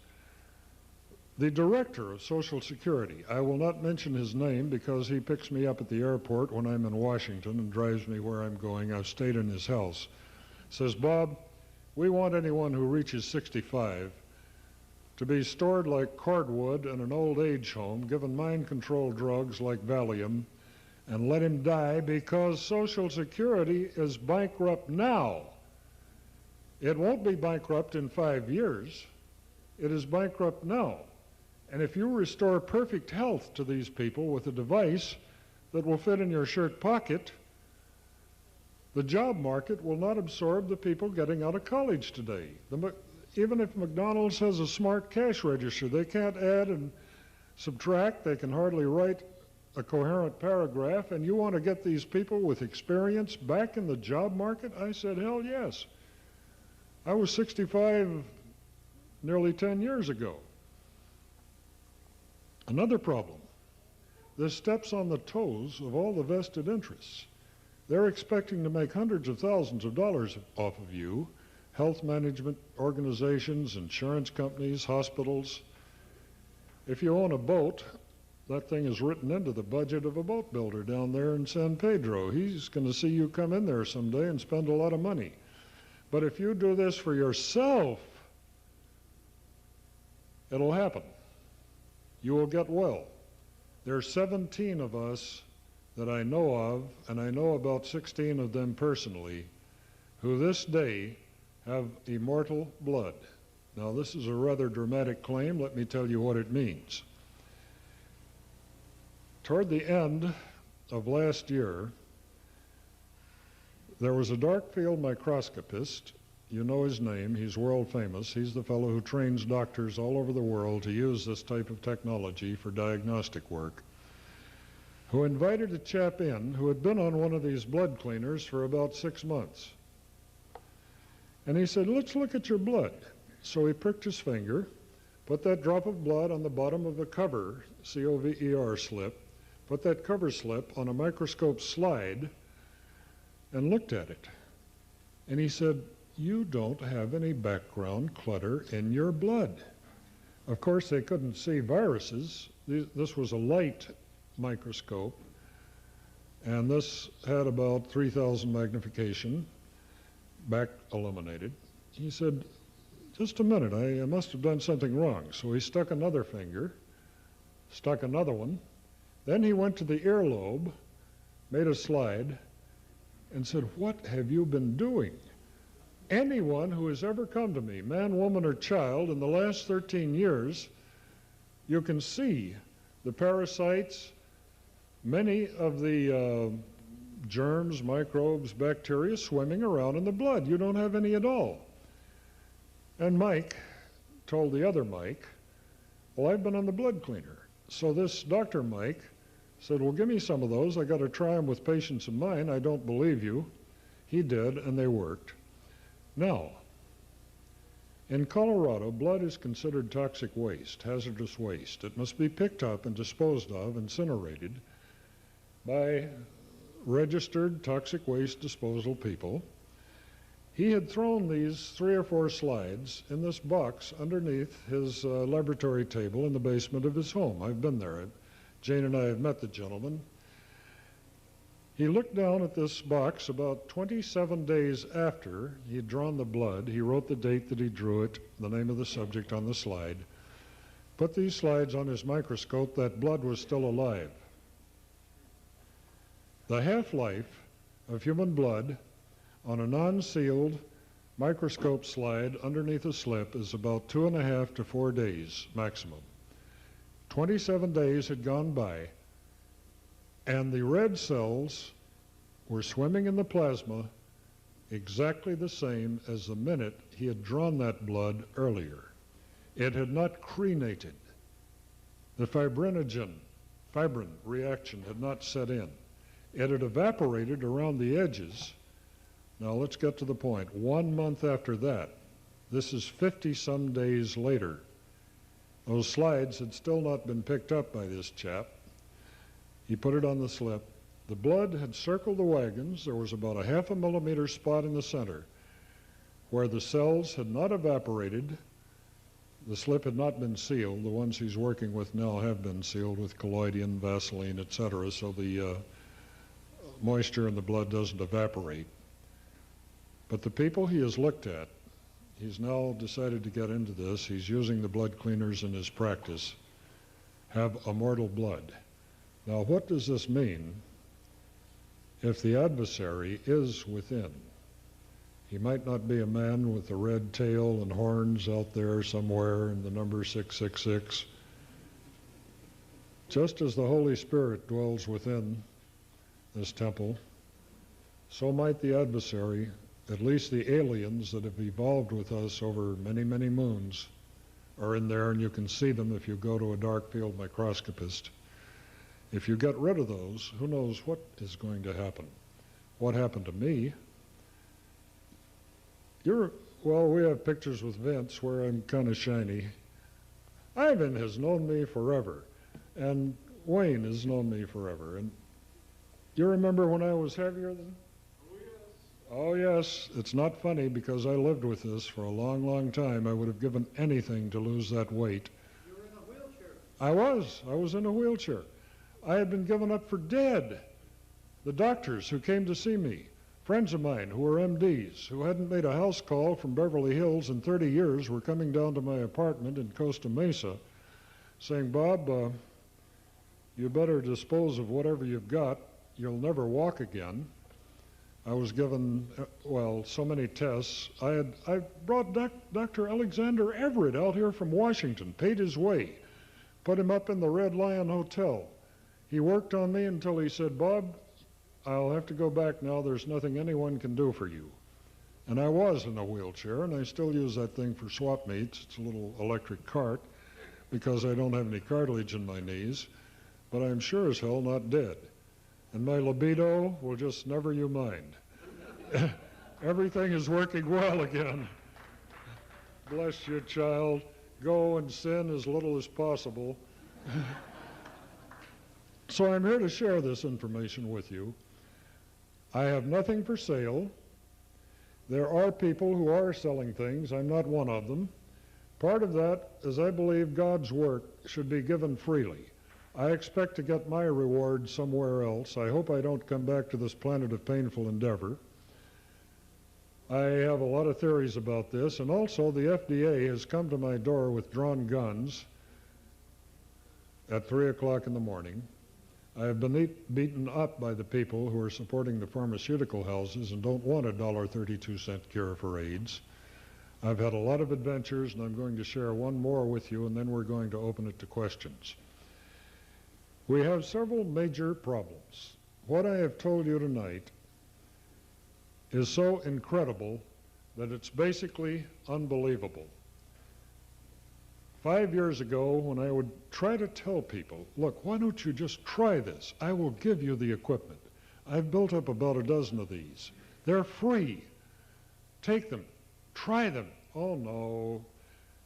The director of Social Security, I will not mention his name because he picks me up at the airport when I'm in Washington and drives me where I'm going. I've stayed in his house. Says, Bob, we want anyone who reaches 65 to be stored like cordwood in an old age home, given mind-control drugs like Valium, and let him die because Social Security is bankrupt now. It won't be bankrupt in 5 years. It is bankrupt now. And if you restore perfect health to these people with a device that will fit in your shirt pocket, the job market will not absorb the people getting out of college today. Even if McDonald's has a smart cash register, they can't add and subtract. They can hardly write a coherent paragraph. And you want to get these people with experience back in the job market? I said, hell yes. I was 65 nearly 10 years ago. Another problem. This steps on the toes of all the vested interests. They're expecting to make hundreds of thousands of dollars off of you, health management organizations, insurance companies, hospitals. If you own a boat, that thing is written into the budget of a boat builder down there in San Pedro. He's going to see you come in there someday and spend a lot of money. But if you do this for yourself, it'll happen. You will get well. There are 17 of us that I know of, and I know about 16 of them personally, who this day have immortal blood. Now, this is a rather dramatic claim. Let me tell you what it means. Toward the end of last year, there was a dark field microscopist. You know his name. He's world famous. He's the fellow who trains doctors all over the world to use this type of technology for diagnostic work, who invited a chap in who had been on one of these blood cleaners for about 6 months. And he said, let's look at your blood. So he pricked his finger, put that drop of blood on the bottom of a cover, C-O-V-E-R slip, put that cover slip on a microscope slide, and looked at it. And he said, you don't have any background clutter in your blood. Of course, they couldn't see viruses. This was a light microscope, and this had about 3,000 magnification, back illuminated. He said, just a minute, I must have done something wrong. So he stuck another finger, stuck another one. Then he went to the earlobe, made a slide, and said, what have you been doing? Anyone who has ever come to me, man, woman, or child, in the last 13 years, you can see the parasites, many of the germs, microbes, bacteria swimming around in the blood. You don't have any at all. And Mike told the other Mike, well, I've been on the blood cleaner. So this Dr. Mike said, well, give me some of those. I got to try them with patients of mine. I don't believe you. He did, and they worked. Now, in Colorado, blood is considered toxic waste, hazardous waste. It must be picked up and disposed of, incinerated, by registered toxic waste disposal people. He had thrown these 3 or 4 slides in this box underneath his laboratory table in the basement of his home. I've been there. Jane and I have met the gentleman. He looked down at this box about 27 days after he had drawn the blood. He wrote the date that he drew it, the name of the subject on the slide, put these slides on his microscope. That blood was still alive. The half-life of human blood on a non-sealed microscope slide underneath a slip is about 2.5 to 4 days maximum. 27 days had gone by, and the red cells were swimming in the plasma exactly the same as the minute he had drawn that blood earlier. It had not crenated. The fibrin reaction had not set in. It had evaporated around the edges. Now let's get to the point. 1 month after that, this is 50-some days later, those slides had still not been picked up by this chap. He put it on the slip. The blood had circled the wagons. There was about a 0.5 millimeter spot in the center where the cells had not evaporated. The slip had not been sealed. The ones he's working with now have been sealed with colloidin, Vaseline, etc., so the moisture in the blood doesn't evaporate. But the people he has looked at, he's now decided to get into this. He's using the blood cleaners in his practice, have immortal blood. Now, what does this mean if the adversary is within? He might not be a man with a red tail and horns out there somewhere in the number 666. Just as the Holy Spirit dwells within this temple, so might the adversary, at least the aliens that have evolved with us over many, many moons, are in there, and you can see them if you go to a dark field microscopist. If you get rid of those, who knows what is going to happen? What happened to me? Well, we have pictures with Vince where I'm kind of shiny. Ivan has known me forever, and Wayne has known me forever. And you remember when I was heavier than Oh, yes, it's not funny because I lived with this for a long, long time. I would have given anything to lose that weight. You were in a wheelchair. I was in a wheelchair. I had been given up for dead. The doctors who came to see me, friends of mine who were MDs, who hadn't made a house call from Beverly Hills in 30 years, were coming down to my apartment in Costa Mesa saying, Bob, you better dispose of whatever you've got. You'll never walk again. I was given, so many tests. I brought Dr. Alexander Everett out here from Washington, paid his way, put him up in the Red Lion Hotel. He worked on me until he said, Bob, I'll have to go back now. There's nothing anyone can do for you. And I was in a wheelchair, and I still use that thing for swap meets. It's a little electric cart because I don't have any cartilage in my knees, but I'm sure as hell not dead. And my libido will just never you mind. Everything is working well again. Bless you, child. Go and sin as little as possible. So I'm here to share this information with you. I have nothing for sale. There are people who are selling things. I'm not one of them. Part of that is I believe God's work should be given freely. I expect to get my reward somewhere else. I hope I don't come back to this planet of painful endeavor. I have a lot of theories about this, and also the FDA has come to my door with drawn guns at 3 o'clock in the morning. I have been beaten up by the people who are supporting the pharmaceutical houses and don't want a $1.32 cure for AIDS. I've had a lot of adventures, and I'm going to share one more with you, and then we're going to open it to questions. We have several major problems. What I have told you tonight is so incredible that it's basically unbelievable. 5 years ago, when I would try to tell people, look, why don't you just try this? I will give you the equipment. I've built up about a dozen of these. They're free. Take them. Try them. Oh, no.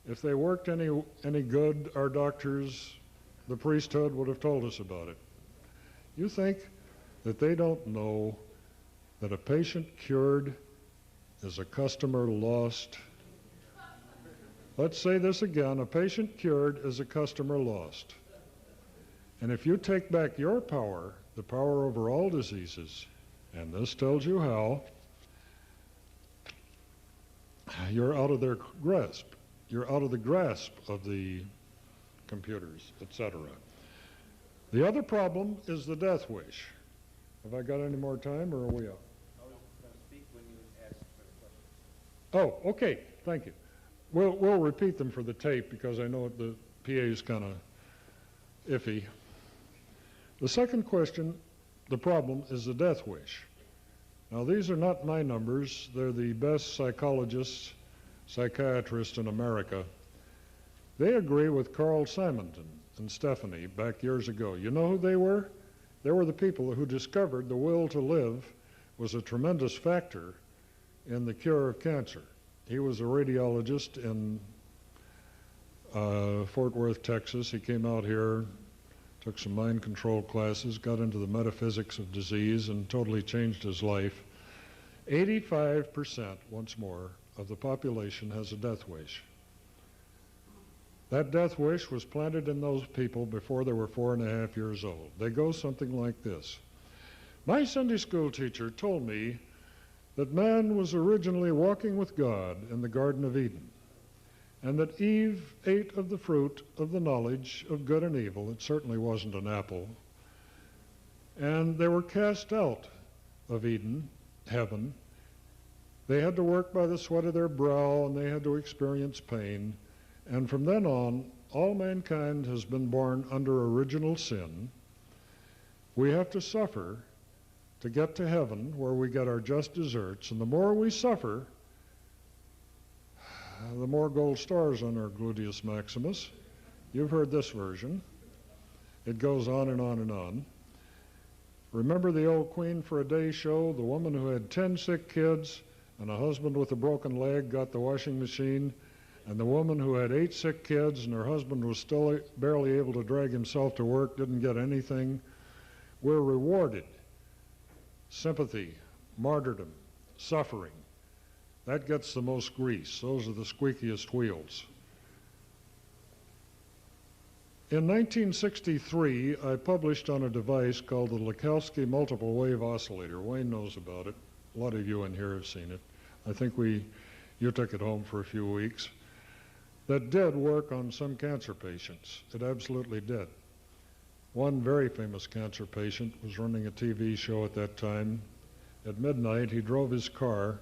If they worked any good, our doctors, the priesthood would have told us about it. You think that they don't know that a patient cured is a customer lost? Let's say this again. A patient cured is a customer lost. And if you take back your power, the power over all diseases, and this tells you how, you're out of their grasp. You're out of the grasp of the computers, etc. The other problem is the death wish. Have I got any more time, or are we up? I was going to speak when you asked for questions. Oh, okay. Thank you. We'll repeat them for the tape because I know the PA is kind of iffy. The second question, the problem, is the death wish. Now, these are not my numbers. They're the best psychologists, psychiatrists in America. They agree with Carl Simonton and Stephanie back years ago. You know who they were? They were the people who discovered the will to live was a tremendous factor in the cure of cancer. He was a radiologist in Fort Worth, Texas. He came out here, took some mind control classes, got into the metaphysics of disease, and totally changed his life. 85%, once more, of the population has a death wish. That death wish was planted in those people before they were 4.5 years old. They go something like this. My Sunday school teacher told me that man was originally walking with God in the Garden of Eden, and that Eve ate of the fruit of the knowledge of good and evil. It certainly wasn't an apple. And they were cast out of Eden, heaven. They had to work by the sweat of their brow, and they had to experience pain. And from then on, all mankind has been born under original sin. We have to suffer to get to heaven, where we get our just deserts. And the more we suffer, the more gold stars on our gluteus maximus. You've heard this version. It goes on and on and on. Remember the old Queen for a Day show? The woman who had 10 sick kids and a husband with a broken leg got the washing machine, and the woman who had 8 sick kids and her husband was still barely able to drag himself to work didn't get anything. We're rewarded. Sympathy, martyrdom, suffering. That gets the most grease. Those are the squeakiest wheels. In 1963, I published on a device called the Lakowski Multiple Wave Oscillator. Wayne knows about it. A lot of you in here have seen it. I think you took it home for a few weeks. That did work on some cancer patients. It absolutely did. One very famous cancer patient was running a TV show at that time. At midnight, he drove his car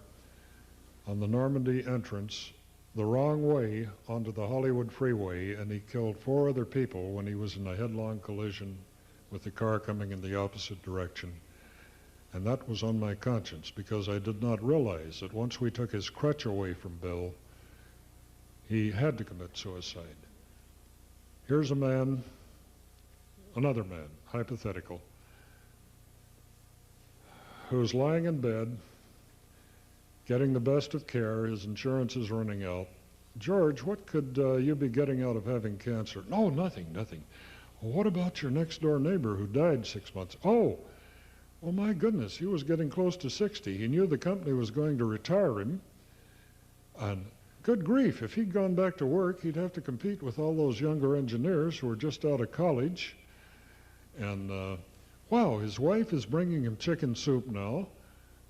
on the Normandy entrance the wrong way onto the Hollywood freeway, and he killed 4 other people when he was in a headlong collision with the car coming in the opposite direction. And that was on my conscience, because I did not realize that once we took his crutch away from Bill, he had to commit suicide. Here's a man, another man, hypothetical, who's lying in bed, getting the best of care. His insurance is running out. George, what could you be getting out of having cancer? No, nothing, nothing. Well, what about your next door neighbor who died 6 months? Oh, well, my goodness, he was getting close to 60. He knew the company was going to retire him. And good grief, if he'd gone back to work, he'd have to compete with all those younger engineers who were just out of college. And wow, his wife is bringing him chicken soup now.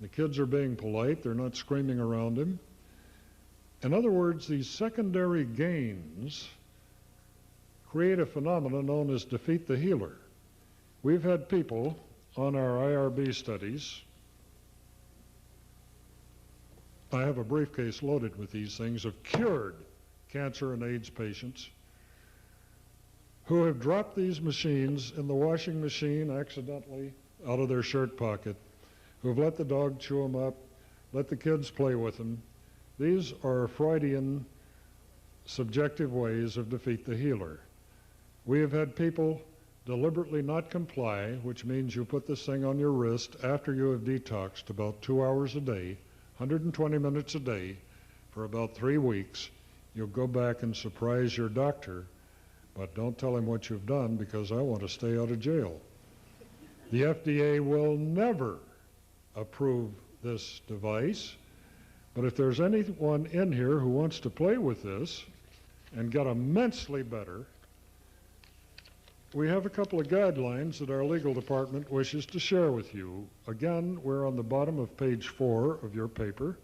The kids are being polite. They're not screaming around him. In other words, these secondary gains create a phenomenon known as defeat the healer. We've had people on our IRB studies. I have a briefcase loaded with these things of cured cancer and AIDS patients who have dropped these machines in the washing machine accidentally out of their shirt pocket, who have let the dog chew them up, let the kids play with them. These are Freudian subjective ways of defeat the healer. We have had people deliberately not comply, which means you put this thing on your wrist after you have detoxed about 2 hours a day, 120 minutes a day, for about 3 weeks. You'll go back and surprise your doctor, but don't tell him what you've done, because I want to stay out of jail. The FDA will never approve this device, but if there's anyone in here who wants to play with this and get immensely better, we have a couple of guidelines that our legal department wishes to share with you. Again, we're on the bottom of page 4 of your paper.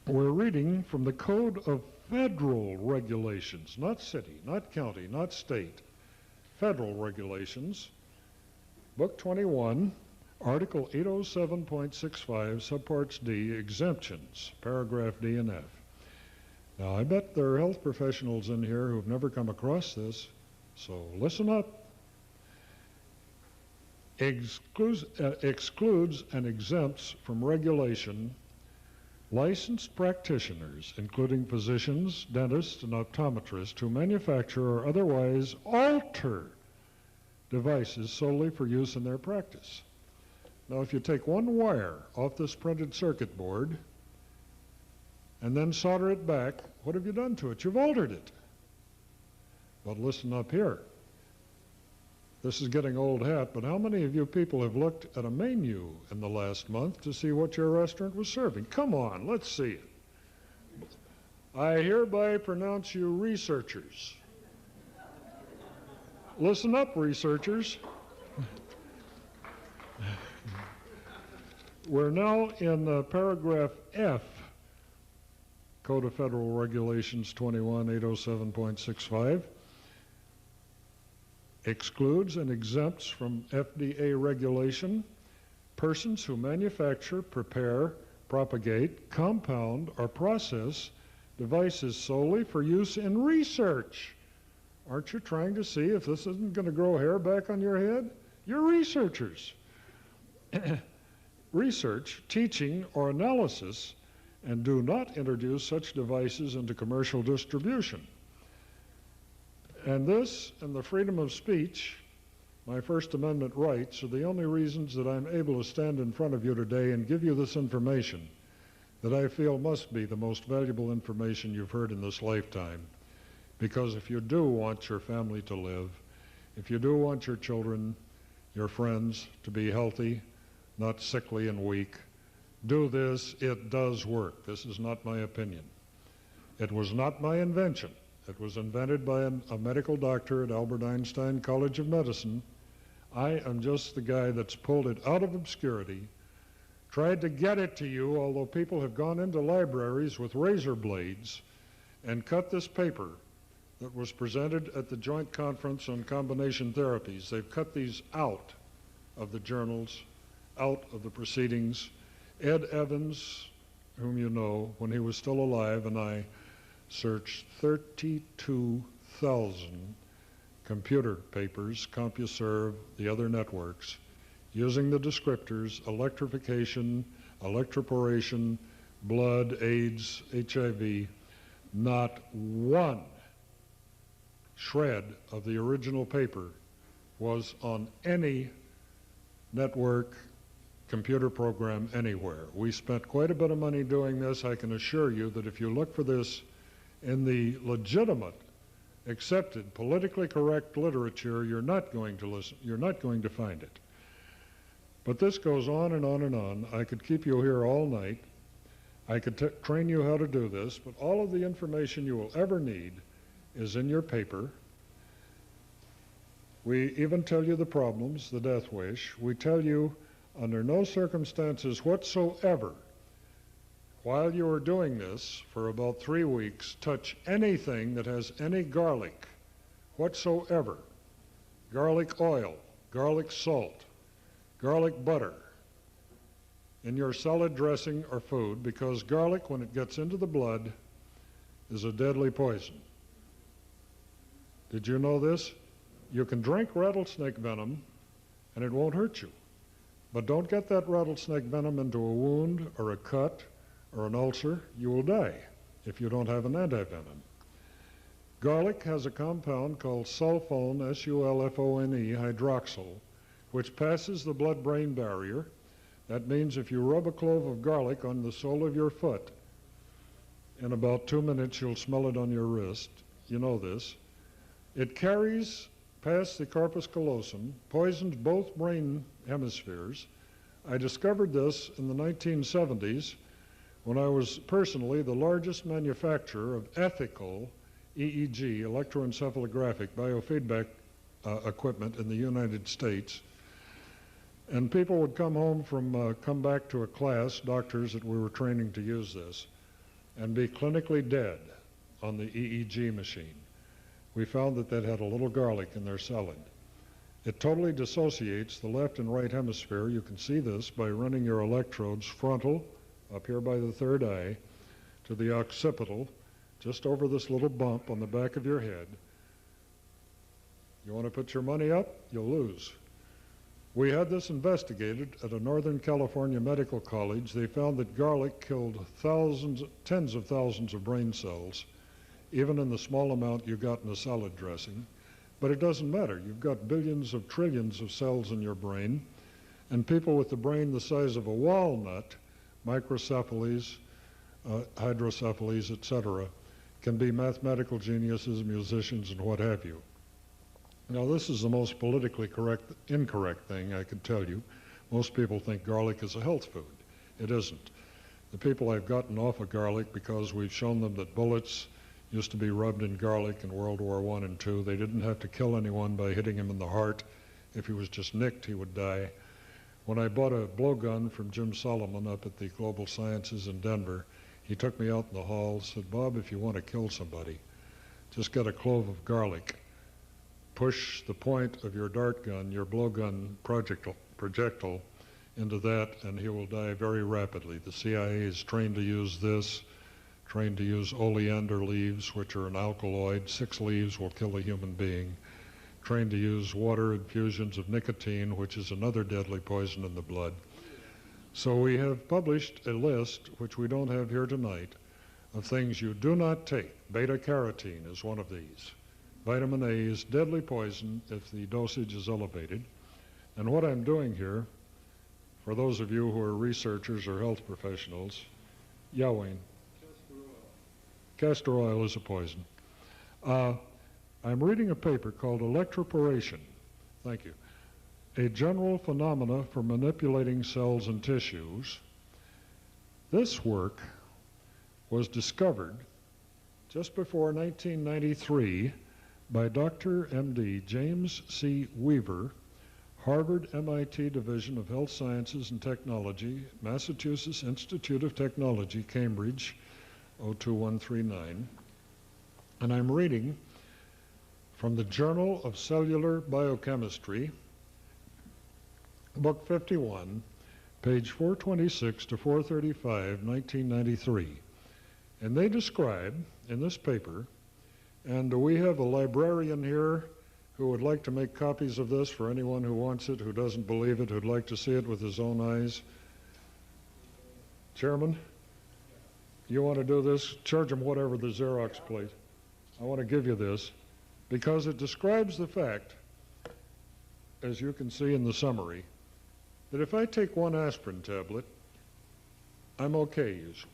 We're reading from the Code of Federal Regulations, not city, not county, not state, federal regulations. Book 21, Article 807.65, Subparts D, Exemptions, Paragraph D and F. Now, I bet there are health professionals in here who've never come across this, so listen up. Excludes and exempts from regulation licensed practitioners, including physicians, dentists, and optometrists, who manufacture or otherwise alter devices solely for use in their practice. Now, if you take one wire off this printed circuit board and then solder it back, what have you done to it? You've altered it. But listen up here. This is getting old hat, but how many of you people have looked at a menu in the last month to see what your restaurant was serving? Come on, let's see it. I hereby pronounce you researchers. Listen up, researchers. We're now in paragraph F, Code of Federal Regulations 21-807.65. Excludes and exempts from FDA regulation persons who manufacture, prepare, propagate, compound, or process devices solely for use in research. Aren't you trying to see if this isn't going to grow hair back on your head? You're researchers. Research, teaching, or analysis, and do not introduce such devices into commercial distribution. And this and the freedom of speech, my First Amendment rights, are the only reasons that I'm able to stand in front of you today and give you this information that I feel must be the most valuable information you've heard in this lifetime. Because if you do want your family to live, if you do want your children, your friends to be healthy, not sickly and weak. Do this, it does work. This is not my opinion. It was not my invention. It was invented by a medical doctor at Albert Einstein College of Medicine. I am just the guy that's pulled it out of obscurity, tried to get it to you, although people have gone into libraries with razor blades and cut this paper that was presented at the Joint Conference on Combination Therapies. They've cut these out of the journals, out of the proceedings. Ed Evans, whom you know, when he was still alive, and I searched 32,000 computer papers, CompuServe, the other networks, using the descriptors electrification, electroporation, blood, AIDS, HIV. Not one shred of the original paper was on any network computer program anywhere. We spent quite a bit of money doing this. I can assure you that if you look for this in the legitimate, accepted, politically correct literature, you're not going to find it. But this goes on and on and on. I could keep you here all night. I could train you how to do this, but all of the information you will ever need is in your paper. We even tell you the problems, the death wish. We tell you under no circumstances whatsoever, while you are doing this for about 3 weeks, touch anything that has any garlic whatsoever. Garlic oil, garlic salt, garlic butter in your salad dressing or food, because garlic, when it gets into the blood, is a deadly poison. Did you know this? You can drink rattlesnake venom and it won't hurt you. But don't get that rattlesnake venom into a wound or a cut or an ulcer. You will die if you don't have an antivenom. Garlic has a compound called sulfone, S-U-L-F-O-N-E, hydroxyl, which passes the blood-brain barrier. That means if you rub a clove of garlic on the sole of your foot, in about 2 minutes you'll smell it on your wrist. You know this. It carries past the corpus callosum, poisons both brain hemispheres. I discovered this in the 1970s when I was personally the largest manufacturer of ethical EEG, electroencephalographic biofeedback equipment in the United States. And people would come back to a class, doctors that we were training to use this, and be clinically dead on the EEG machine. We found that that had a little garlic in their salad. It totally dissociates the left and right hemisphere. You can see this by running your electrodes frontal, up here by the third eye, to the occipital, just over this little bump on the back of your head. You want to put your money up? You'll lose. We had this investigated at a Northern California medical college. They found that garlic killed tens of thousands of brain cells, even in the small amount you got in a salad dressing. But it doesn't matter. You've got billions of trillions of cells in your brain, and people with the brain the size of a walnut, microcephalies, hydrocephalies, etc., can be mathematical geniuses, musicians, and what have you. Now, this is the most politically incorrect thing I can tell you. Most people think garlic is a health food. It isn't. The people I've gotten off of garlic because we've shown them that bullets used to be rubbed in garlic in World War I and II. They didn't have to kill anyone by hitting him in the heart. If he was just nicked, he would die. When I bought a blowgun from Jim Solomon up at the Global Sciences in Denver, he took me out in the hall and said, "Bob, if you want to kill somebody, just get a clove of garlic. Push the point of your dart gun, your blowgun projectile, into that, and he will die very rapidly." The CIA is trained to use this, trained to use oleander leaves, which are an alkaloid. 6 leaves will kill a human being. Trained to use water infusions of nicotine, which is another deadly poison in the blood. So we have published a list, which we don't have here tonight, of things you do not take. Beta-carotene is one of these. Vitamin A is deadly poison if the dosage is elevated. And what I'm doing here, for those of you who are researchers or health professionals, Wayne. Castor oil is a poison. I'm reading a paper called Electroporation. Thank you. a general phenomena for manipulating cells and tissues. This work was discovered just before 1993 by Dr. M.D. James C. Weaver, Harvard MIT Division of Health Sciences and Technology, Massachusetts Institute of Technology, Cambridge, 02139. And I'm reading from the Journal of Cellular Biochemistry, Book 51, page 426 to 435, 1993. And they describe in this paper, and we have a librarian here who would like to make copies of this for anyone who wants it, who doesn't believe it, who'd like to see it with his own eyes. Chairman, you want to do this? Charge him whatever the Xerox plate. I want to give you this because it describes the fact, as you can see in the summary, that if I take one aspirin tablet, I'm okay usually.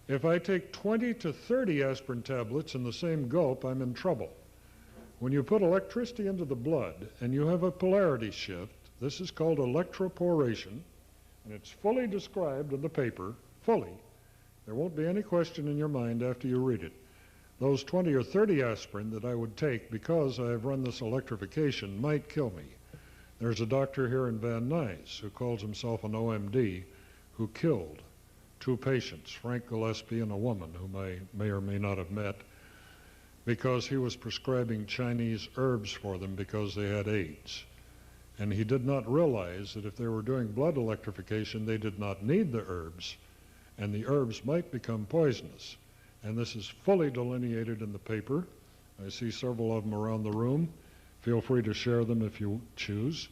If I take 20 to 30 aspirin tablets in the same gulp, I'm in trouble. When you put electricity into the blood and you have a polarity shift, this is called electroporation, and it's fully described in the paper, fully. There won't be any question in your mind after you read it. Those 20 or 30 aspirin that I would take because I have run this electrification might kill me. There's a doctor here in Van Nuys who calls himself an OMD who killed 2 patients, Frank Gillespie and a woman whom I may or may not have met, because he was prescribing Chinese herbs for them because they had AIDS. And he did not realize that if they were doing blood electrification, they did not need the herbs, and the herbs might become poisonous. And this is fully delineated in the paper. I see several of them around the room. Feel free to share them if you choose.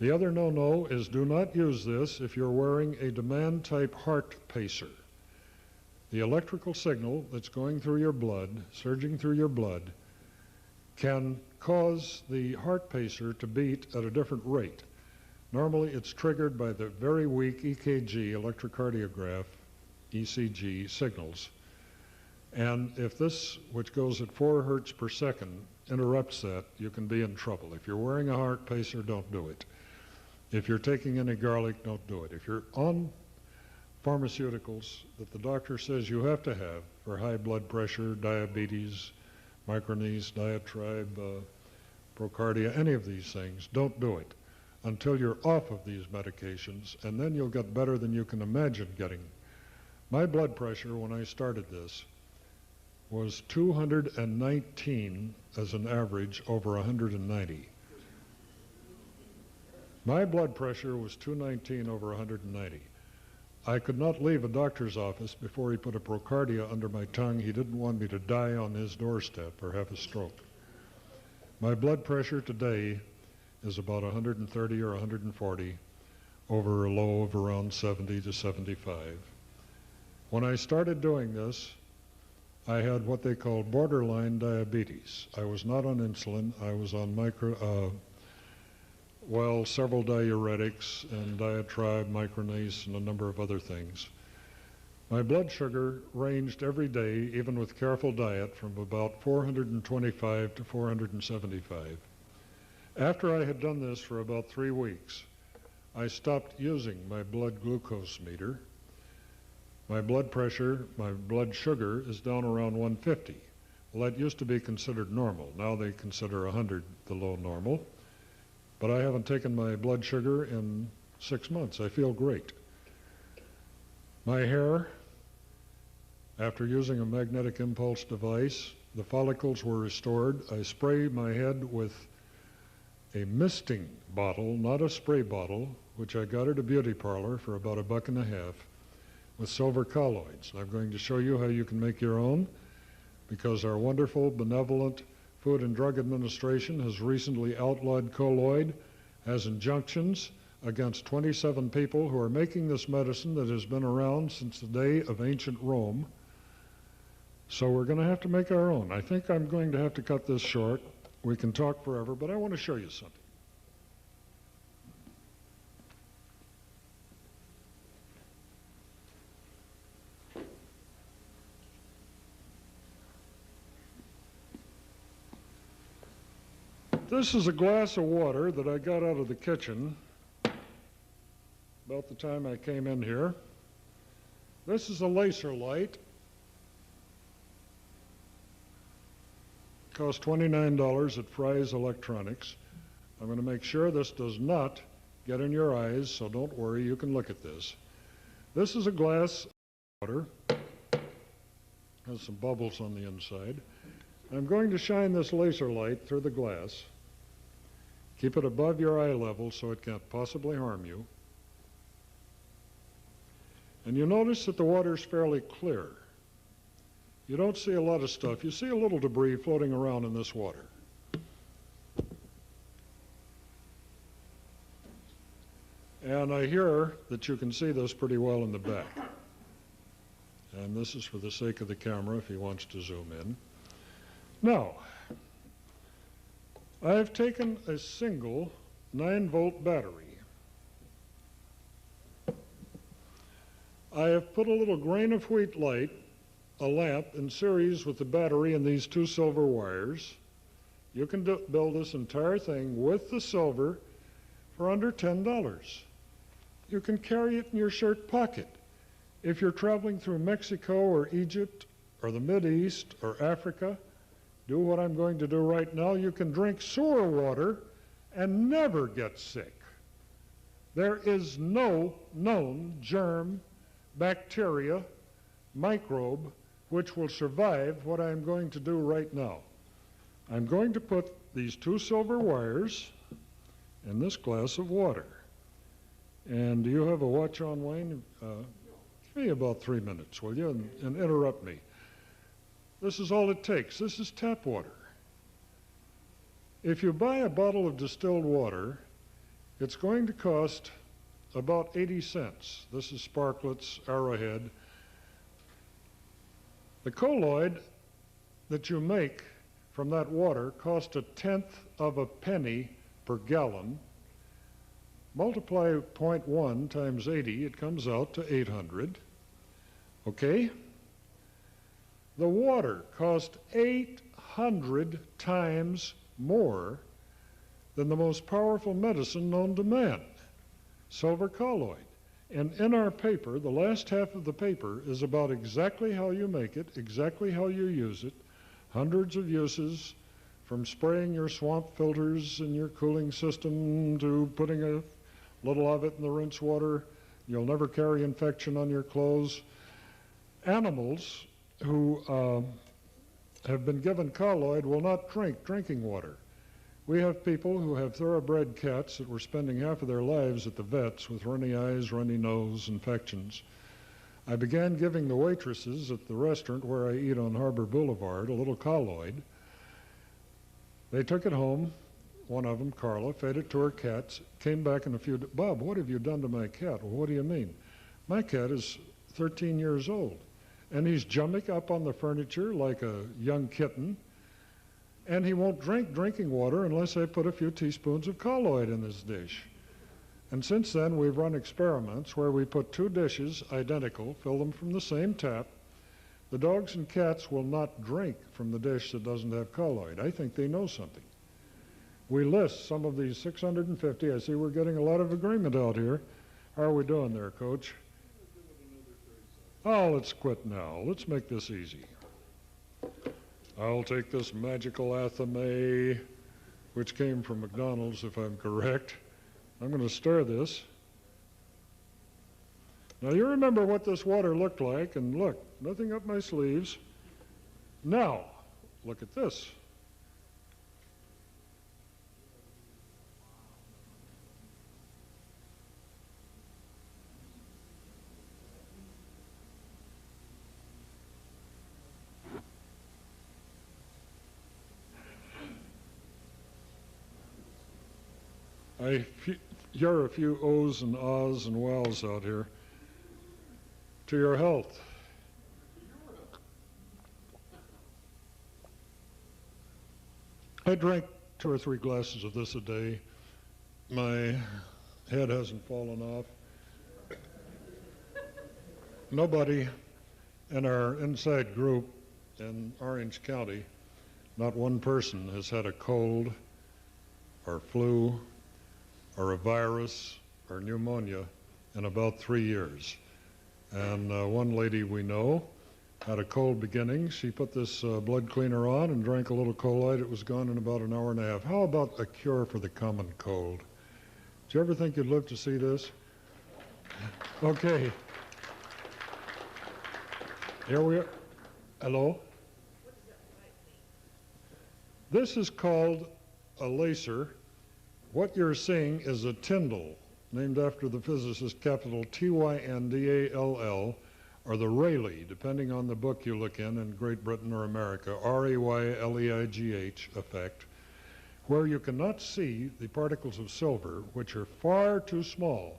The other no-no is do not use this if you're wearing a demand-type heart pacer. The electrical signal that's going through your blood, surging through your blood, can cause the heart pacer to beat at a different rate. Normally it's triggered by the very weak EKG, electrocardiograph, ECG signals. And if this, which goes at 4 hertz per second, interrupts that, you can be in trouble. If you're wearing a heart pacer, don't do it. If you're taking any garlic, don't do it. If you're on pharmaceuticals that the doctor says you have to have for high blood pressure, diabetes, micronese, diatribe, procardia, any of these things, don't do it until you're off of these medications, and then you'll get better than you can imagine getting. My blood pressure when I started this was 219 as an average over 190. My blood pressure was 219 over 190. I could not leave a doctor's office before he put a procardia under my tongue. He didn't want me to die on his doorstep or have a stroke. My blood pressure today is about 130 or 140 over a low of around 70 to 75. When I started doing this, I had what they call borderline diabetes. I was not on insulin. I was on several diuretics and diatribe, micronase, and a number of other things. My blood sugar ranged every day, even with careful diet, from about 425 to 475. After I had done this for about 3 weeks, I stopped using my blood glucose meter. My blood pressure, my blood sugar is down around 150. Well, that used to be considered normal. Now they consider 100 the low normal. But I haven't taken my blood sugar in 6 months. I feel great. My hair, after using a magnetic impulse device, the follicles were restored. I spray my head with a misting bottle, not a spray bottle, which I got at a beauty parlor for about $1.50 with silver colloids. I'm going to show you how you can make your own, because our wonderful, benevolent Food and Drug Administration has recently outlawed colloid as injunctions against 27 people who are making this medicine that has been around since the day of ancient Rome. So we're going to have to make our own. I think I'm going to have to cut this short. We can talk forever, but I want to show you something. This is a glass of water that I got out of the kitchen about the time I came in here. This is a laser light. Cost $29 at Fry's Electronics. I'm going to make sure this does not get in your eyes, so don't worry, you can look at this. This is a glass of water. Has some bubbles on the inside. I'm going to shine this laser light through the glass. Keep it above your eye level so it can't possibly harm you. And you notice that the water is fairly clear. You don't see a lot of stuff. You see a little debris floating around in this water. And I hear that you can see this pretty well in the back. And this is for the sake of the camera if he wants to zoom in. Now, I've taken a single 9-volt battery. I have put a little grain of wheat light, a lamp, in series with the battery and these 2 silver wires. You can build this entire thing with the silver for under $10. You can carry it in your shirt pocket. If you're traveling through Mexico or Egypt or the Mideast or Africa, do what I'm going to do right now. You can drink sewer water and never get sick. There is no known germ, bacteria, microbe which will survive what I'm going to do right now. I'm going to put these 2 silver wires in this glass of water. And do you have a watch on, Wayne? Give me about 3 minutes, will you, and interrupt me. This is all it takes. This is tap water. If you buy a bottle of distilled water, it's going to cost about 80 cents. This is Sparkletts, Arrowhead. The colloid that you make from that water costs 1/10 of a penny per gallon. Multiply 0.1 times 80, it comes out to 800. Okay? The water cost 800 times more than the most powerful medicine known to man, silver colloid. And in our paper, the last half of the paper is about exactly how you make it, exactly how you use it, hundreds of uses, from spraying your swamp filters in your cooling system to putting a little of it in the rinse water. You'll never carry infection on your clothes. Animals who have been given colloid will not drink drinking water. We have people who have thoroughbred cats that were spending half of their lives at the vets with runny eyes, runny nose, infections. I began giving the waitresses at the restaurant where I eat on Harbor Boulevard a little colloid. They took it home. One of them, Carla, fed it to her cats, came back in a few days. Bob, what have you done to my cat? Well, what do you mean? My cat is 13 years old, and he's jumping up on the furniture like a young kitten, and he won't drink drinking water unless I put a few teaspoons of colloid in his dish. And since then, we've run experiments where we put 2 dishes, identical, fill them from the same tap. The dogs and cats will not drink from the dish that doesn't have colloid. I think they know something. We list some of these 650. I see we're getting a lot of agreement out here. How are we doing there, Coach? Oh, let's quit now. Let's make this easy. I'll take this magical Athame, which came from McDonald's, if I'm correct. I'm going to stir this. Now, you remember what this water looked like, and look, nothing up my sleeves. Now, look at this. I hear a few ohs and ahs and wows out here. To your health. I drank 2 or 3 glasses of this a day. My head hasn't fallen off. Nobody in our inside group in Orange County, not one person has had a cold, or flu or a virus or pneumonia in about 3 years. And one lady we know had a cold beginning. She put this blood cleaner on and drank a little colloid. It was gone in about an hour and a half. How about a cure for the common cold? Did you ever think you'd live to see this? Okay. Here we are. Hello? This is called a laser. What you're seeing is a Tyndall, named after the physicist, capital Tyndall, or the Rayleigh, depending on the book you look in Great Britain or America, Rayleigh effect, where you cannot see the particles of silver, which are far too small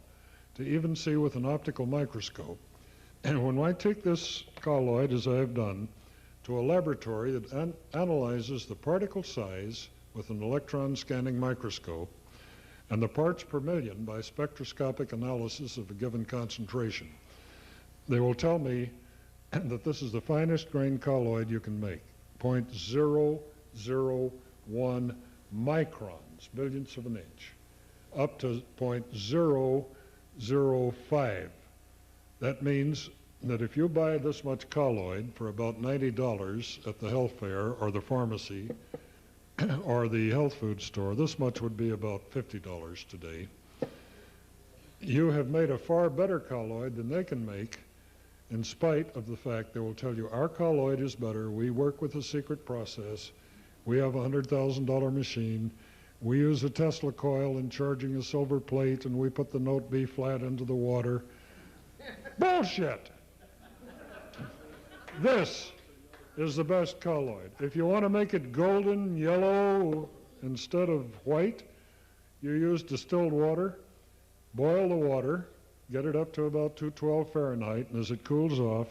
to even see with an optical microscope. And when I take this colloid, as I have done, to a laboratory that analyzes the particle size with an electron scanning microscope and the parts per million by spectroscopic analysis of a given concentration, they will tell me that this is the finest grain colloid you can make, 0.001 microns, millionths of an inch, up to 0.005. That means that if you buy this much colloid for about $90 at the health fair or the pharmacy or the health food store, this much would be about $50 today. You have made a far better colloid than they can make, in spite of the fact they will tell you our colloid is better. We work with a secret process. We have a $100,000 machine. We use a Tesla coil in charging a silver plate, and we put the note B flat into the water. Bullshit! This is the best colloid. If you want to make it golden yellow instead of white, you use distilled water, boil the water, get it up to about 212 Fahrenheit, and as it cools off,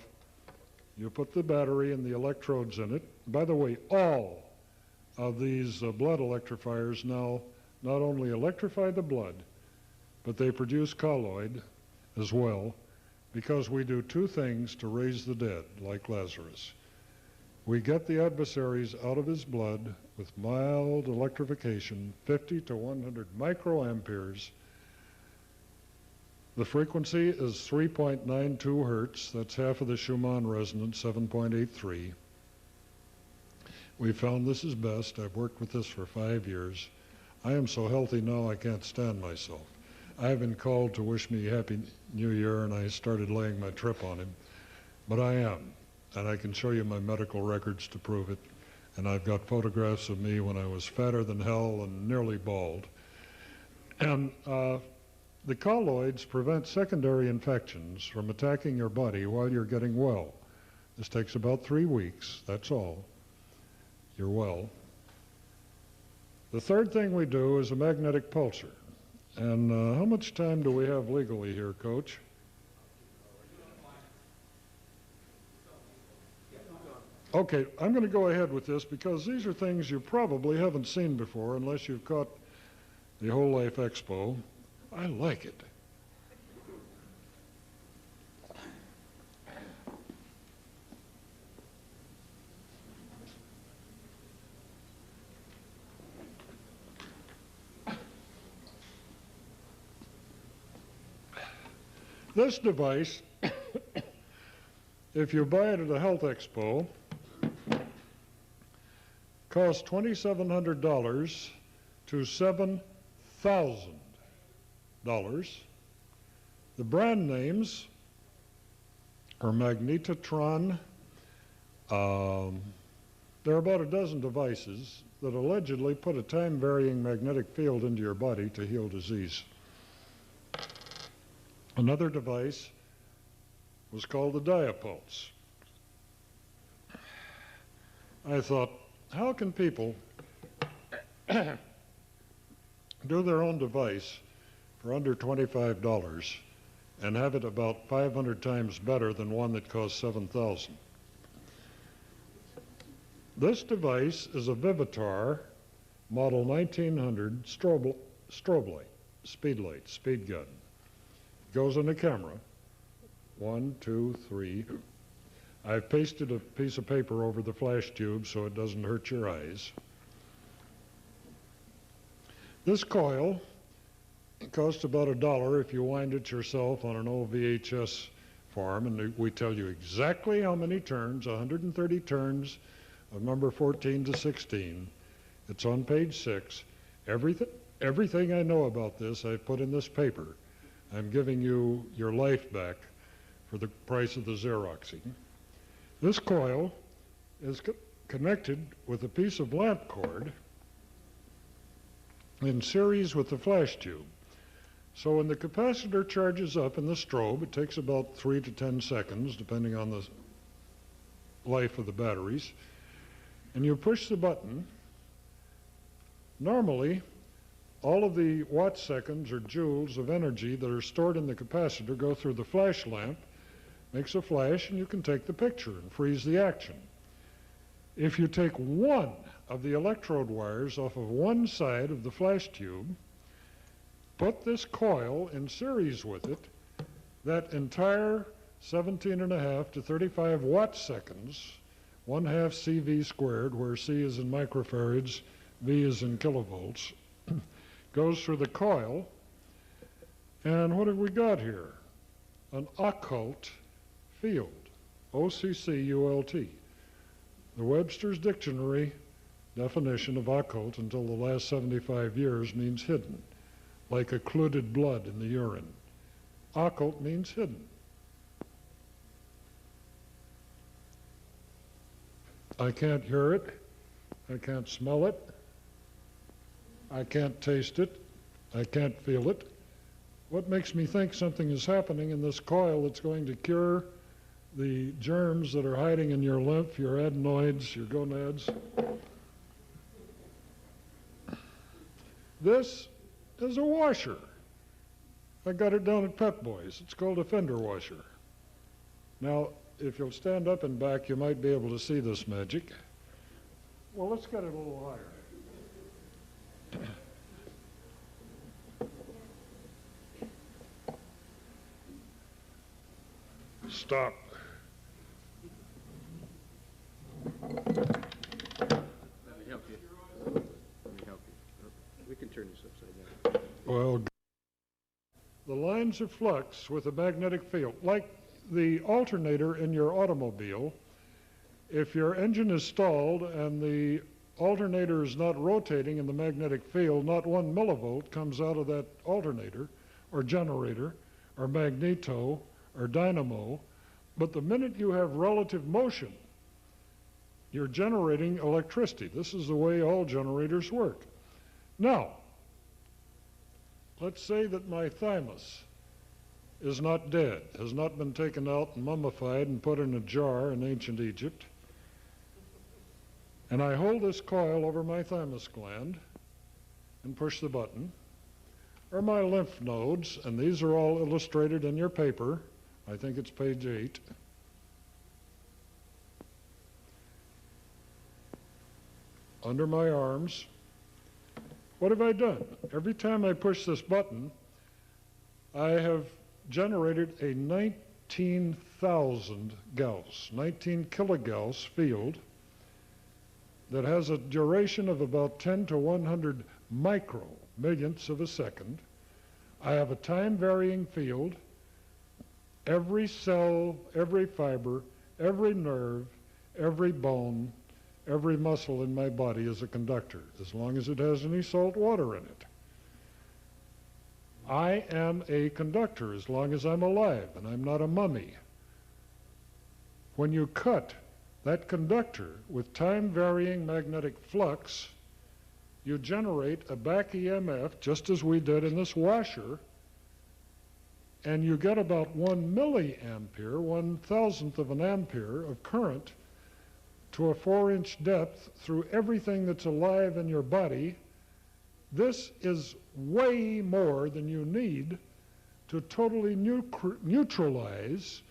you put the battery and the electrodes in it. By the way, all of these blood electrifiers now not only electrify the blood, but they produce colloid as well, because we do two things to raise the dead, like Lazarus. We get the adversaries out of his blood with mild electrification, 50 to 100 microamperes. The frequency is 3.92 hertz. That's half of the Schumann resonance, 7.83. We found this is best. I've worked with this for 5 years. I am so healthy now I can't stand myself. I've been called to wish me Happy New Year, and I started laying my trip on him. But I am, and I can show you my medical records to prove it. And I've got photographs of me when I was fatter than hell and nearly bald. And the colloids prevent secondary infections from attacking your body while you're getting well. This takes about 3 weeks, that's all. You're well. The third thing we do is a magnetic pulsar. And how much time do we have legally here, Coach? Okay, I'm going to go ahead with this because these are things you probably haven't seen before unless you've caught the Whole Life Expo. I like it. This device, if you buy it at a health expo, costs $2,700 to $7,000. The brand names are Magnetotron. There are about a dozen devices that allegedly put a time-varying magnetic field into your body to heal disease. Another device was called the Diapulse. I thought, how can people do their own device for under $25 and have it about 500 times better than one that costs $7,000? This device is a Vivitar model 1900 strobe light, speed gun. Goes in the camera. 1, 2, 3. I've pasted a piece of paper over the flash tube so it doesn't hurt your eyes. This coil costs about $1 if you wind it yourself on an old VHS form, and we tell you exactly how many turns, 130 turns of number 14 to 16. It's on page 6. Everything I know about this I've put in this paper. I'm giving you your life back for the price of the Xeroxing. This coil is connected with a piece of lamp cord in series with the flash tube. So when the capacitor charges up in the strobe, it takes about 3 to 10 seconds, depending on the life of the batteries, and you push the button. Normally, all of the watt seconds or joules of energy that are stored in the capacitor go through the flash lamp, makes a flash, and you can take the picture and freeze the action. If you take one of the electrode wires off of one side of the flash tube, put this coil in series with it, that entire 17.5 to 35 watt seconds, 1/2 CV squared, where C is in microfarads, V is in kilovolts, goes through the coil. And what have we got here? An occult field, O-C-C-U-L-T. The Webster's Dictionary definition of occult until the last 75 years means hidden, like occluded blood in the urine. Occult means hidden. I can't hear it, I can't smell it, I can't taste it, I can't feel it. What makes me think something is happening in this coil that's going to cure the germs that are hiding in your lymph, your adenoids, your gonads? This is a washer. I got it down at Pep Boys. It's called a fender washer. Now, if you'll stand up and back, you might be able to see this magic. Well, let's get it a little higher. Stop. Let me help you. Let me help you. We can turn this upside down. Well, the lines of flux with a magnetic field, like the alternator in your automobile, if your engine is stalled and the alternator is not rotating in the magnetic field, not 1 millivolt comes out of that alternator or generator or magneto or dynamo, but the minute you have relative motion, you're generating electricity. This is the way all generators work. Now, let's say that my thymus is not dead, has not been taken out and mummified and put in a jar in ancient Egypt, and I hold this coil over my thymus gland and push the button, or my lymph nodes, and these are all illustrated in your paper. I think it's page 8. Under my arms. What have I done? Every time I push this button, I have generated a 19,000 Gauss, 19 kilogauss field that has a duration of about 10 to 100 micro millionths of a second. I have a time-varying field. Every cell, every fiber, every nerve, every bone, every muscle in my body is a conductor, as long as it has any salt water in it. I am a conductor as long as I'm alive, and I'm not a mummy. When you cut that conductor with time-varying magnetic flux, you generate a back EMF, just as we did in this washer, and you get about 1 milliampere, 1,000th of an ampere of current to a 4-inch depth through everything that's alive in your body. This is way more than you need to totally neutralize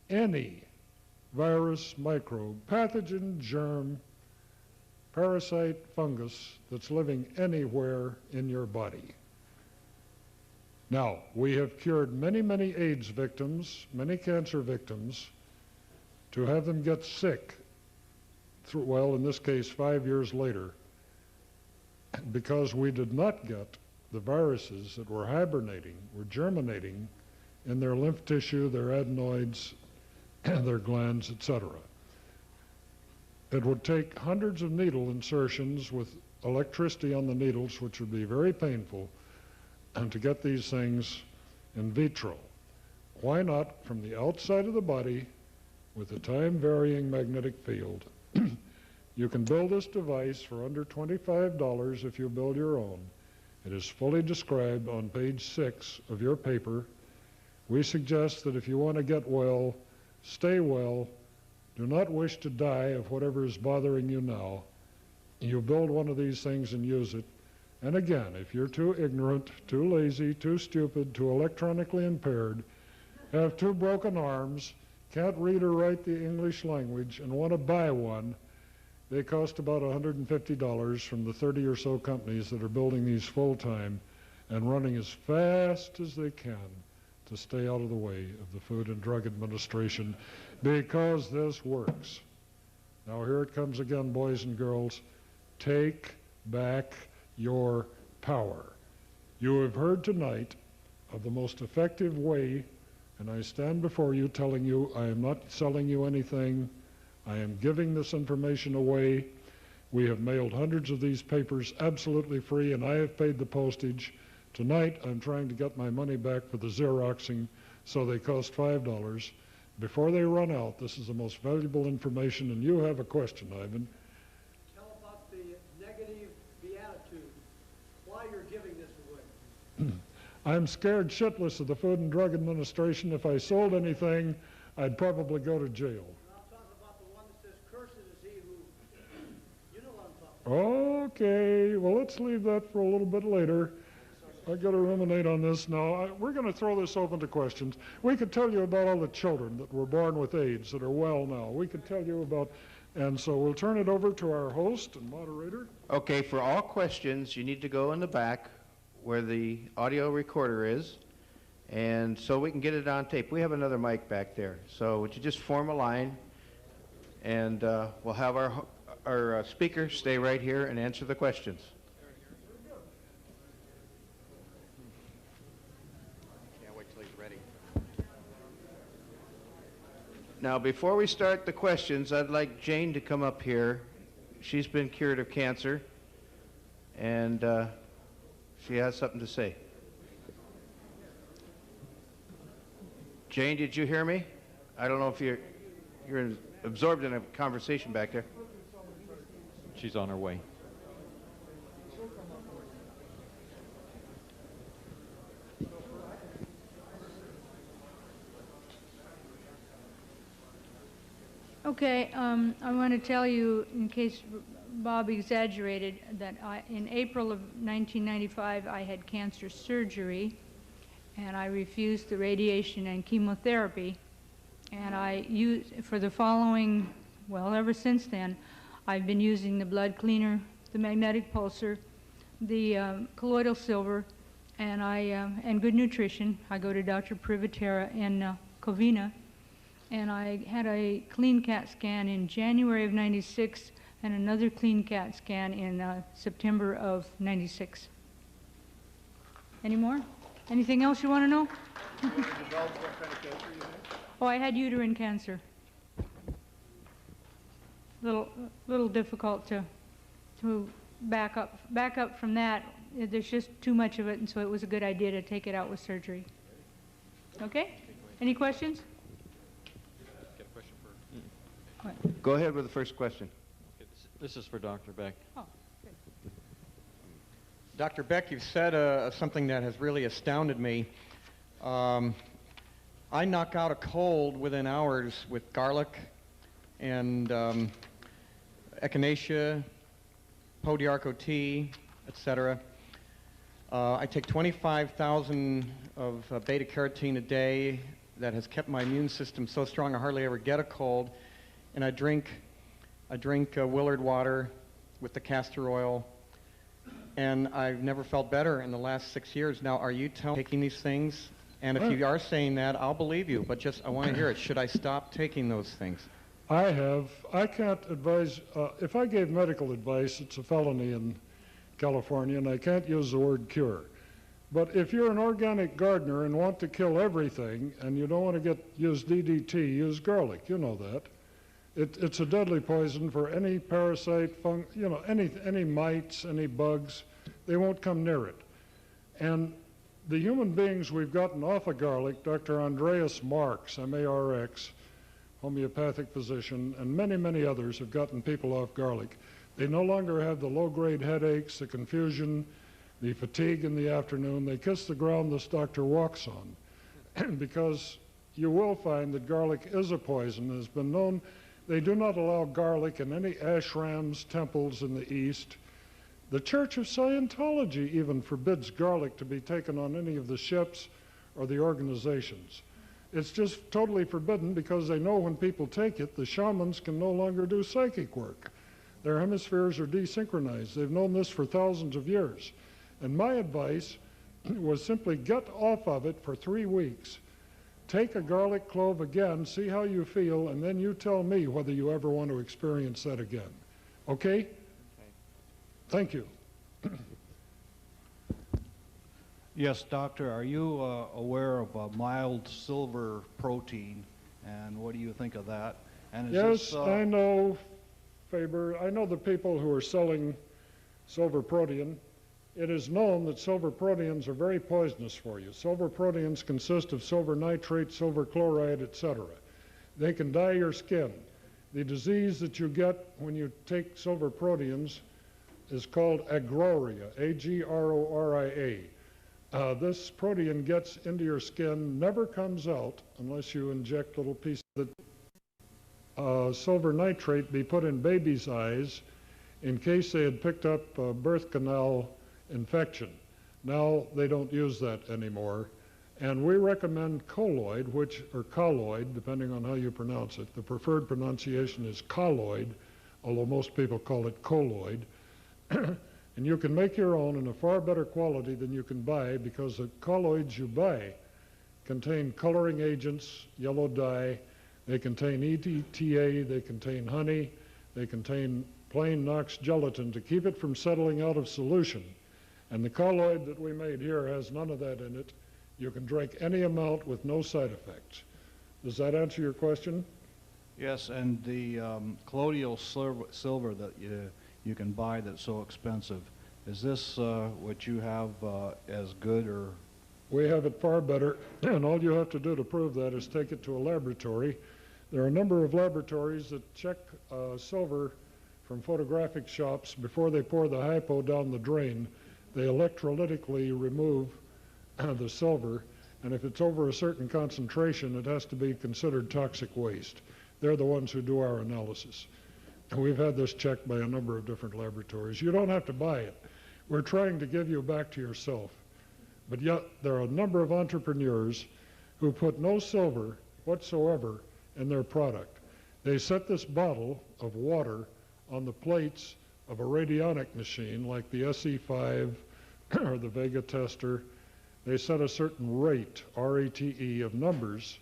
any virus, microbe, pathogen, germ, parasite, fungus that's living anywhere in your body. Now, we have cured many, many AIDS victims, many cancer victims, to have them get sick, well, in this case, 5 years later, because we did not get the viruses that were hibernating, were germinating in their lymph tissue, their adenoids, their glands, etc. It would take hundreds of needle insertions with electricity on the needles, which would be very painful, and to get these things in vitro. Why not from the outside of the body with a time-varying magnetic field? You can build this device for under $25 if you build your own. It is fully described on page 6 of your paper. We suggest that if you want to get well, stay well, do not wish to die of whatever is bothering you now, you build one of these things and use it. And again, if you're too ignorant, too lazy, too stupid, too electronically impaired, have 2 broken arms, can't read or write the English language, and want to buy one, they cost about $150 from the 30 or so companies that are building these full-time and running as fast as they can to stay out of the way of the Food and Drug Administration, because this works. Now here it comes again, boys and girls. Take back your power. You have heard tonight of the most effective way, and I stand before you telling you I am not selling you anything. I am giving this information away. We have mailed hundreds of these papers absolutely free, and I have paid the postage. Tonight, I'm trying to get my money back for the Xeroxing, so they cost $5. Before they run out, this is the most valuable information, and you have a question, Ivan. Tell about the negative beatitude, why you're giving this away. I'm scared shitless of the Food and Drug Administration. If I sold anything, I'd probably go to jail. And I'm talking about the one that says, cursed is he who, you know what I'm talking about. Okay, well, let's leave that for a little bit later. I've got to ruminate on this now. We're going to throw this open to questions. We could tell you about all the children that were born with AIDS that are well now. We could tell you about, and so we'll turn it over to our host and moderator. Okay, for all questions, you need to go in the back where the audio recorder is, and so we can get it on tape. We have another mic back there. So would you just form a line, and we'll have our speaker stay right here and answer the questions. Now, before we start the questions, I'd like Jane to come up here. She's been cured of cancer, and she has something to say. Jane, did you hear me? I don't know if you're absorbed in a conversation back there. She's on her way. Okay, I want to tell you, in case Bob exaggerated, that in April of 1995 I had cancer surgery, and I refused the radiation and chemotherapy, and I used, for the following, well, ever since then, I've been using the blood cleaner, the magnetic pulsar, the colloidal silver, and good nutrition. I go to Dr. Privatera in Covina, and I had a clean CAT scan in January of '96 and another clean CAT scan in September of '96. Any more? Anything else you want to know? Oh, I had uterine cancer. Little difficult to back up from that. There's just too much of it, and so it was a good idea to take it out with surgery. Okay? Any questions? Go ahead with the first question. Okay, this is for Dr. Beck. Oh, good. Dr. Beck, you've said something that has really astounded me. I knock out a cold within hours with garlic and echinacea, podiarco tea, etc. I take 25,000 of beta-carotene a day. That has kept my immune system so strong I hardly ever get a cold. And I drink Willard water with the castor oil, and I've never felt better in the last 6 years. Now, are you taking these things? And if you are saying that, I'll believe you, but just I want to hear it. Should I stop taking those things? I can't advise, if I gave medical advice, it's a felony California, and I can't use the word cure. But if you're an organic gardener and want to kill everything, and you don't want to use DDT, use garlic. You know that. It's a deadly poison for any parasite, any mites, any bugs. They won't come near it. And the human beings we've gotten off of garlic, Dr. Andreas Marks, M-A-R-X, homeopathic physician, and many, many others have gotten people off garlic. They no longer have the low-grade headaches, the confusion, the fatigue in the afternoon. They kiss the ground this doctor walks on. Because you will find that garlic is a poison. It has been known. They do not allow garlic in any ashrams, temples in the East. The Church of Scientology even forbids garlic to be taken on any of the ships or the organizations. It's just totally forbidden because they know when people take it, the shamans can no longer do psychic work. Their hemispheres are desynchronized. They've known this for thousands of years. And my advice was simply get off of it for 3 weeks. Take a garlic clove again, see how you feel, and then you tell me whether you ever want to experience that again. Okay? Okay. Thank you. Yes, doctor, are you aware of a mild silver protein, and what do you think of that? And is yes, I know, Faber. I know the people who are selling silver protein. It is known that silver proteins are very poisonous for you. Silver proteins consist of silver nitrate, silver chloride, etc. They can dye your skin. The disease that you get when you take silver proteins is called agroria, A-G-R-O-R-I-A. This protein gets into your skin, never comes out unless you inject little pieces of silver nitrate be put in babies' eyes in case they had picked up a birth canal infection. Now they don't use that anymore. And we recommend colloid, or colloid, depending on how you pronounce it. The preferred pronunciation is colloid, although most people call it colloid. And you can make your own in a far better quality than you can buy, because the colloids you buy contain coloring agents, yellow dye, they contain EDTA, they contain honey, they contain plain Knox gelatin to keep it from settling out of solution. And the colloid that we made here has none of that in it. You can drink any amount with no side effects. Does that answer your question? Yes, and the colloidal silver that you can buy that's so expensive, is this what you have as good, or? We have it far better, and all you have to do to prove that is take it to a laboratory. There are a number of laboratories that check silver from photographic shops before they pour the hypo down the drain. They electrolytically remove the silver, and if it's over a certain concentration, it has to be considered toxic waste. They're the ones who do our analysis. And we've had this checked by a number of different laboratories. You don't have to buy it. We're trying to give you back to yourself. But yet there are a number of entrepreneurs who put no silver whatsoever in their product. They set this bottle of water on the plates of a radionic machine like the SE5 or the Vega tester. They set a certain rate, R-A-T-E, of numbers.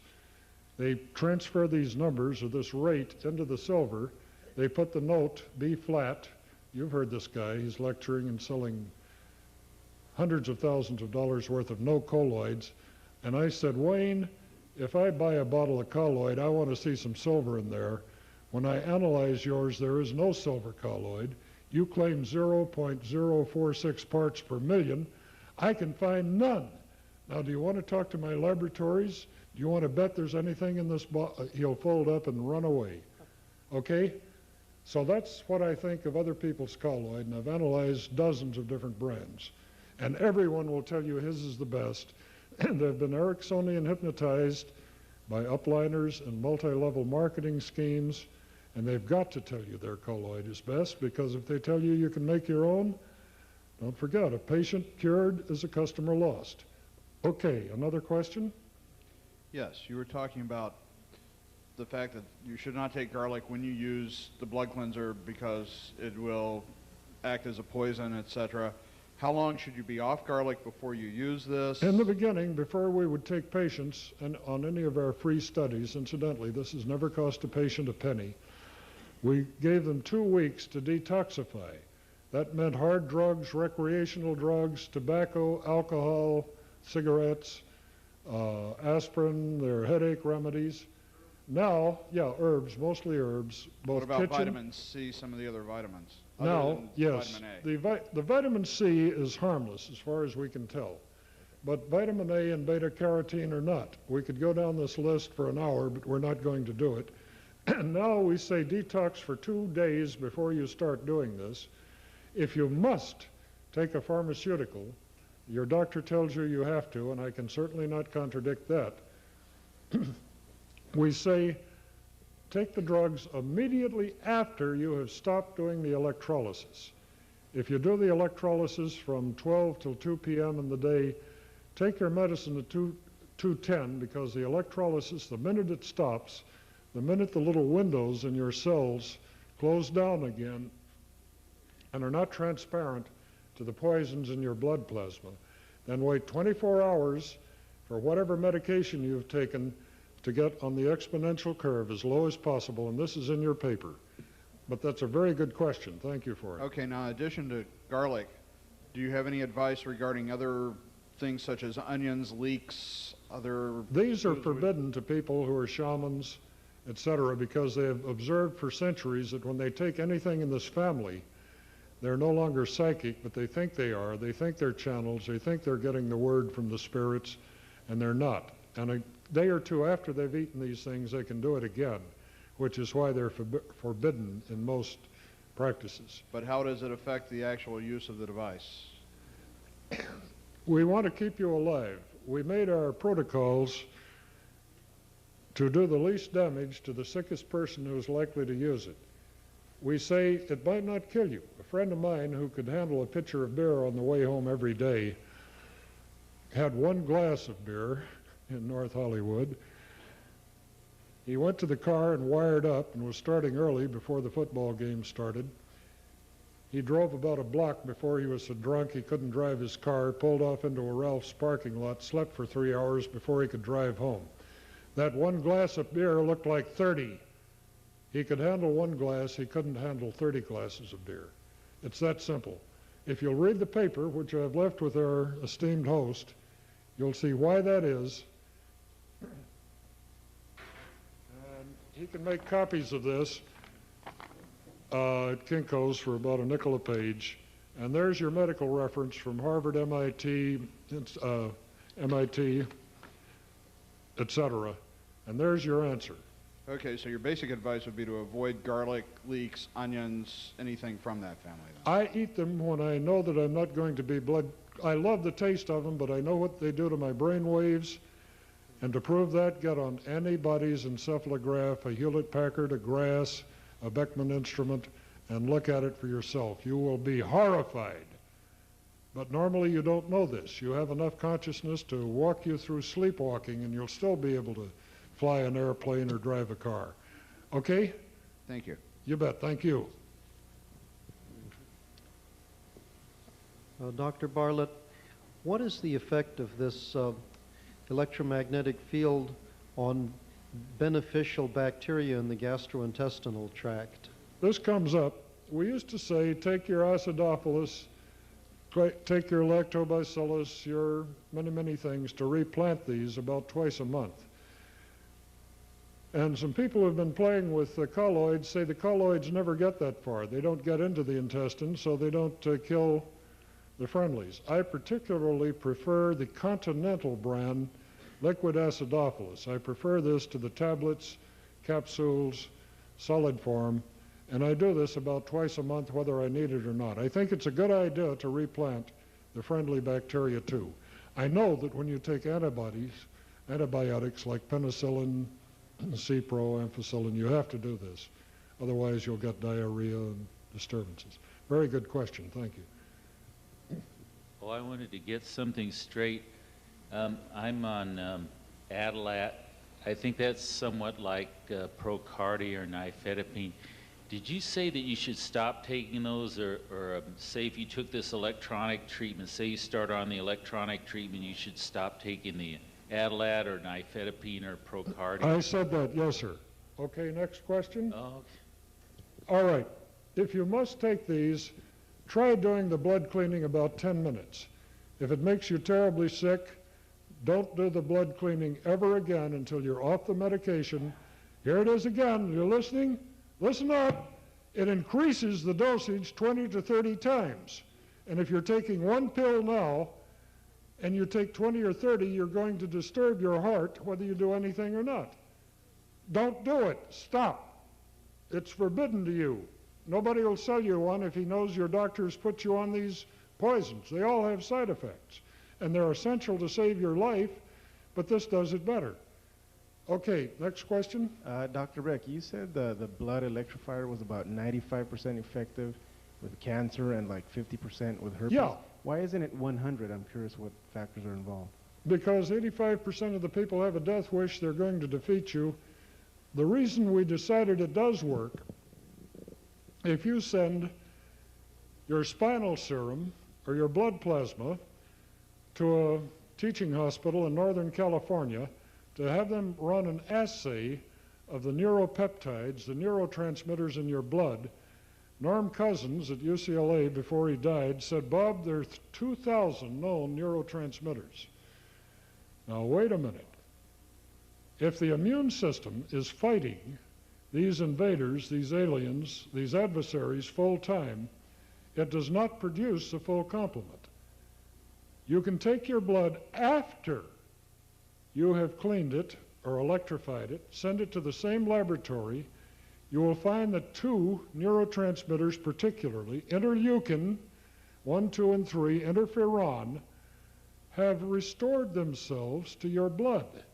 They transfer these numbers or this rate into the silver. They put the note B flat. You've heard this guy. He's lecturing and selling hundreds of thousands of dollars worth of no colloids. And I said, Wayne, if I buy a bottle of colloid, I want to see some silver in there. When I analyze yours, there is no silver colloid. You claim 0.046 parts per million. I can find none. Now, do you want to talk to my laboratories? Do you want to bet there's anything in this bottle? He'll fold up and run away. Okay? So that's what I think of other people's colloid, and I've analyzed dozens of different brands. And everyone will tell you his is the best. And they've been Ericksonian hypnotized by upliners and multi-level marketing schemes, and they've got to tell you their colloid is best, because if they tell you you can make your own, don't forget, a patient cured is a customer lost. Okay, another question? Yes, you were talking about the fact that you should not take garlic when you use the blood cleanser because it will act as a poison, etc. How long should you be off garlic before you use this? In the beginning, before we would take patients and on any of our free studies, incidentally, this has never cost a patient a penny, we gave them 2 weeks to detoxify. That meant hard drugs, recreational drugs, tobacco, alcohol, cigarettes, aspirin, their headache remedies. Now, yeah, herbs, mostly herbs. Both What about kitchen. vitamin C, some of the other vitamins? other Now, than yes, vitamin A? the vitamin C is harmless as far as we can tell. But vitamin A and beta-carotene are not. We could go down this list for an hour, but we're not going to do it. And now we say detox for 2 days before you start doing this. If you must take a pharmaceutical, your doctor tells you you have to, and I can certainly not contradict that. We say take the drugs immediately after you have stopped doing the electrolysis. If you do the electrolysis from 12 till 2 p.m. in the day, take your medicine at 2:10, because the electrolysis, the minute it stops, the minute the little windows in your cells close down again and are not transparent to the poisons in your blood plasma, then wait 24 hours for whatever medication you've taken to get on the exponential curve as low as possible, and this is in your paper. But that's a very good question. Thank you for it. Okay, now in addition to garlic, do you have any advice regarding other things such as onions, leeks, other... These are forbidden to people who are shamans, etc., because they have observed for centuries that when they take anything in this family, they're no longer psychic, but they think they are. They think they're channels. They think they're getting the word from the spirits, and they're not. And a day or two after they've eaten these things, they can do it again, which is why they're forbidden in most practices. But how does it affect the actual use of the device? We want to keep you alive. We made our protocols to do the least damage to the sickest person who's likely to use it. We say it might not kill you. A friend of mine who could handle a pitcher of beer on the way home every day had 1 glass of beer in North Hollywood. He went to the car and wired up and was starting early before the football game started. He drove about a block before he was so drunk he couldn't drive his car, pulled off into a Ralph's parking lot, slept for 3 hours before he could drive home. That 1 glass of beer looked like 30. He could handle 1 glass, he couldn't handle 30 glasses of beer. It's that simple. If you'll read the paper, which I've left with our esteemed host, you'll see why that is. And he can make copies of this at Kinko's for about $0.05 a page. And there's your medical reference from Harvard, MIT, etc. And there's your answer. Okay, so your basic advice would be to avoid garlic, leeks, onions, anything from that family then? I eat them when I know that I'm not going to be I love the taste of them, but I know what they do to my brain waves. And to prove that, get on anybody's encephalograph, a Hewlett-Packard, a Grass, a Beckman instrument, and look at it for yourself. You will be horrified. But normally you don't know this. You have enough consciousness to walk you through sleepwalking, and you'll still be able to fly an airplane or drive a car. Okay? Thank you. You bet. Thank you. Dr. Bartlett, what is the effect of this electromagnetic field on beneficial bacteria in the gastrointestinal tract? This comes up. We used to say, take your acidophilus, take your lactobacillus, your many things, to replant these about twice a month. And some people who've been playing with the colloids say the colloids never get that far. They don't get into the intestine, so they don't kill the friendlies. I particularly prefer the Continental brand liquid acidophilus. I prefer this to the tablets, capsules, solid form, and I do this about twice a month whether I need it or not. I think it's a good idea to replant the friendly bacteria too. I know that when you take antibiotics like penicillin, Cipro, ampicillin, you have to do this. Otherwise you'll get diarrhea and disturbances. Very good question. Thank you. Well, I wanted to get something straight. I'm on Adalat. I think that's somewhat like Procardia or nifedipine. Did you say that you should stop taking those, or say if you took this electronic treatment, say you start on the electronic treatment, you should stop taking the Adalat or nifedipine or Procardia? I said that, yes, sir. Okay, next question. Oh, okay. All right. If you must take these, try doing the blood cleaning about 10 minutes. If it makes you terribly sick, don't do the blood cleaning ever again until you're off the medication. Here it is again. You're listening? Listen up. It increases the dosage 20 to 30 times. And if you're taking one pill now and you take 20 or 30, you're going to disturb your heart whether you do anything or not. Don't do it. Stop. It's forbidden to you. Nobody will sell you one if he knows your doctor's put you on these poisons. They all have side effects, and they're essential to save your life, but this does it better. Okay, next question. Dr. Beck, you said the blood electrifier was about 95% effective with cancer and like 50% with herpes. Yeah. Why isn't it 100? I'm curious what factors are involved. Because 85% of the people have a death wish, they're going to defeat you. The reason we decided it does work, if you send your spinal serum or your blood plasma to a teaching hospital in Northern California to have them run an assay of the neuropeptides, the neurotransmitters in your blood, Norm Cousins at UCLA, before he died, said, Bob, there are 2,000 known neurotransmitters. Now, wait a minute. If the immune system is fighting these invaders, these aliens, these adversaries full time, it does not produce a full complement. You can take your blood after you have cleaned it or electrified it, send it to the same laboratory. You will find that two neurotransmitters, particularly interleukin 1, 2, and 3, interferon, have restored themselves to your blood.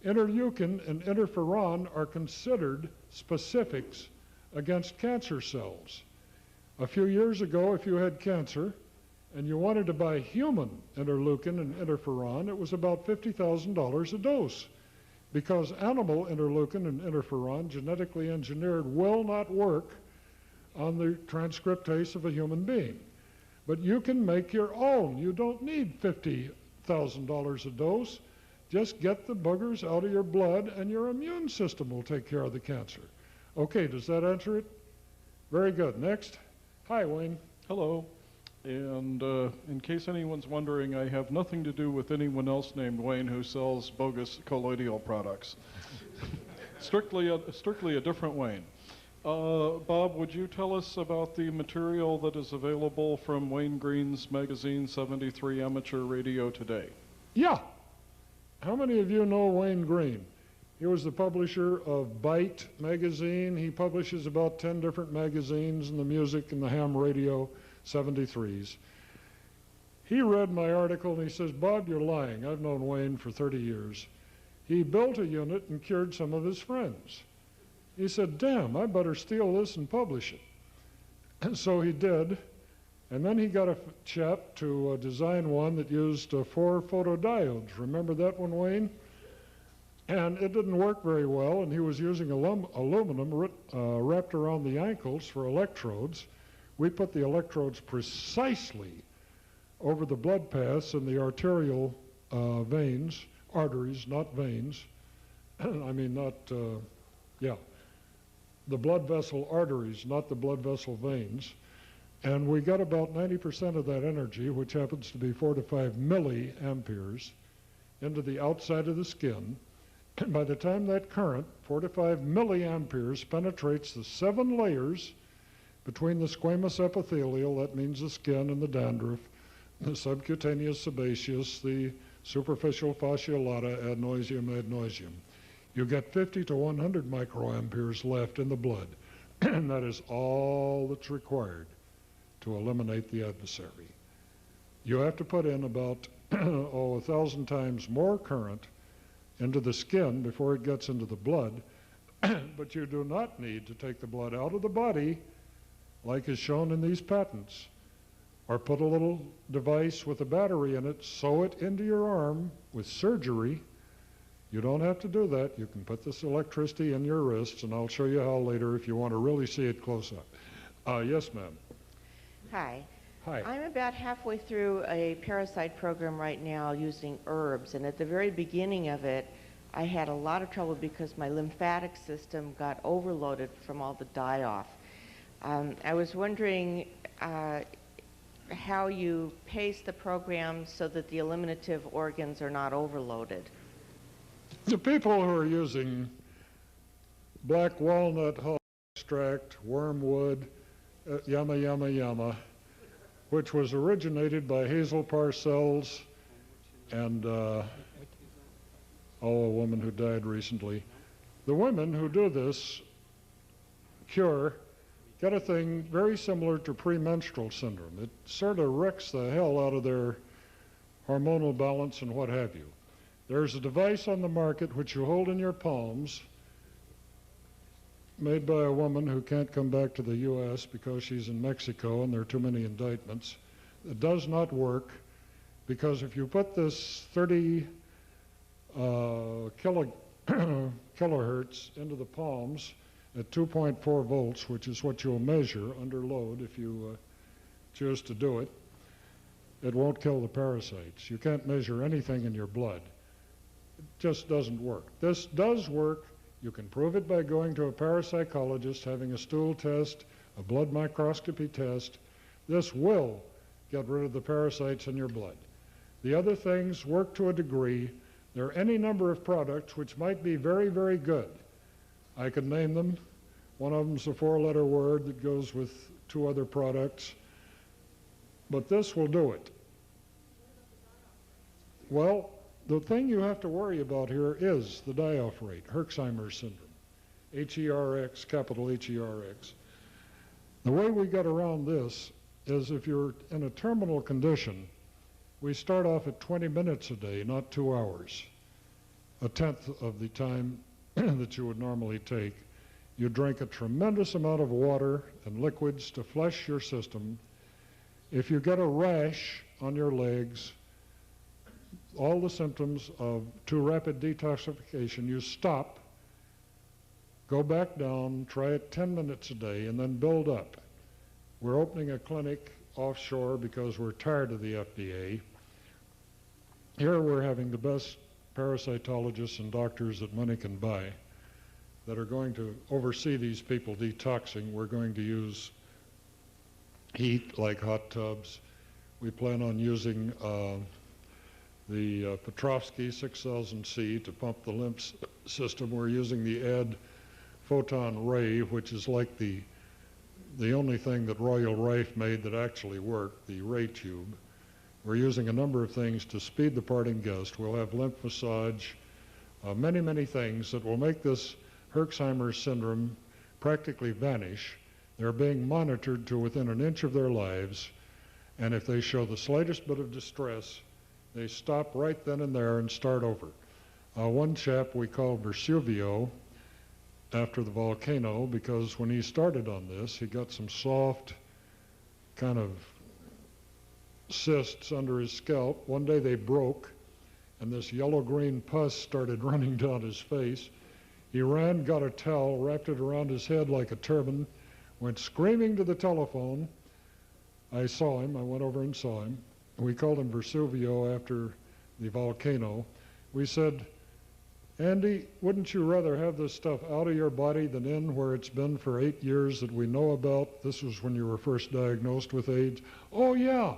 Interleukin and interferon are considered specifics against cancer cells. A few years ago, if you had cancer and you wanted to buy human interleukin and interferon, it was about $50,000 a dose, because animal interleukin and interferon, genetically engineered, will not work on the transcriptase of a human being. But you can make your own. You don't need $50,000 a dose. Just get the boogers out of your blood and your immune system will take care of the cancer. Okay, does that answer it? Very good. Next. Hi, Wayne. Hello. And in case anyone's wondering, I have nothing to do with anyone else named Wayne who sells bogus colloidal products. strictly a different Wayne. Bob, would you tell us about the material that is available from Wayne Green's magazine 73 Amateur Radio today? Yeah. How many of you know Wayne Green? He was the publisher of Byte magazine. He publishes about 10 different magazines in the music and the ham radio 73s. He read my article and he says, Bob, you're lying. I've known Wayne for 30 years. He built a unit and cured some of his friends. He said, damn, I better steal this and publish it. And so he did. And then he got a chap to design one that used 4 photodiodes. Remember that one, Wayne? And it didn't work very well, and he was using aluminum wrapped around the ankles for electrodes. We put the electrodes precisely over the blood paths and the arterial veins, arteries, not veins. I mean, the blood vessel arteries, not the blood vessel veins. And we got about 90% of that energy, which happens to be 4 to 5 milliamperes, into the outside of the skin. And by the time that current, 4 to 5 milliamperes, penetrates the 7 layers between the squamous epithelial, that means the skin and the dandruff, the subcutaneous sebaceous, the superficial fascia lata, adenoisium, you get 50 to 100 microamperes left in the blood. And that is all that's required to eliminate the adversary. You have to put in about 1,000 times more current into the skin before it gets into the blood, but you do not need to take the blood out of the body like is shown in these patents, or put a little device with a battery in it, sew it into your arm with surgery. You don't have to do that. You can put this electricity in your wrists, and I'll show you how later if you want to really see it close up. Yes, ma'am. Hi. Hi. I'm about halfway through a parasite program right now using herbs, and at the very beginning of it, I had a lot of trouble because my lymphatic system got overloaded from all the die-off. I was wondering how you pace the program so that the eliminative organs are not overloaded. The people who are using black walnut hull extract, wormwood, yama yama yama, which was originated by Hazel Parcells and a woman who died recently. The women who do this cure get a thing very similar to premenstrual syndrome. It sort of wrecks the hell out of their hormonal balance and what have you. There's a device on the market which you hold in your palms, made by a woman who can't come back to the U.S. because she's in Mexico and there are too many indictments. It does not work because if you put this 30 kilohertz into the palms at 2.4 volts, which is what you'll measure under load if you choose to do it, it won't kill the parasites. You can't measure anything in your blood. It just doesn't work. This does work. You can prove it by going to a parapsychologist, having a stool test, a blood microscopy test. This will get rid of the parasites in your blood. The other things work to a degree. There are any number of products which might be very, very good. I could name them. One of them's a four-letter word that goes with two other products. But this will do it. Well, the thing you have to worry about here is the die-off rate, Herxheimer's syndrome, H-E-R-X, capital H-E-R-X. The way we get around this is if you're in a terminal condition, we start off at 20 minutes a day, not 2 hours, a tenth of the time that you would normally take. You drink a tremendous amount of water and liquids to flush your system. If you get a rash on your legs, all the symptoms of too rapid detoxification, you stop, go back down, try it 10 minutes a day, and then build up. We're opening a clinic offshore because we're tired of the FDA. Here we're having the best parasitologists and doctors that money can buy that are going to oversee these people detoxing. We're going to use heat like hot tubs. We plan on using the Petrovsky 6000C to pump the lymph system. We're using the Ed photon ray, which is like the only thing that Royal Rife made that actually worked, the ray tube. We're using a number of things to speed the parting gust. We'll have lymph massage, many, many things that will make this Herxheimer's syndrome practically vanish. They're being monitored to within an inch of their lives, and if they show the slightest bit of distress, they stop right then and there and start over. One chap we call Vesuvio, after the volcano, because when he started on this, he got some soft kind of cysts under his scalp. One day they broke, and this yellow-green pus started running down his face. He ran, got a towel, wrapped it around his head like a turban, went screaming to the telephone. I saw him. I went over and saw him. We called him Vesuvio after the volcano. We said, Andy, wouldn't you rather have this stuff out of your body than in where it's been for 8 years that we know about? This was when you were first diagnosed with AIDS. Oh, yeah.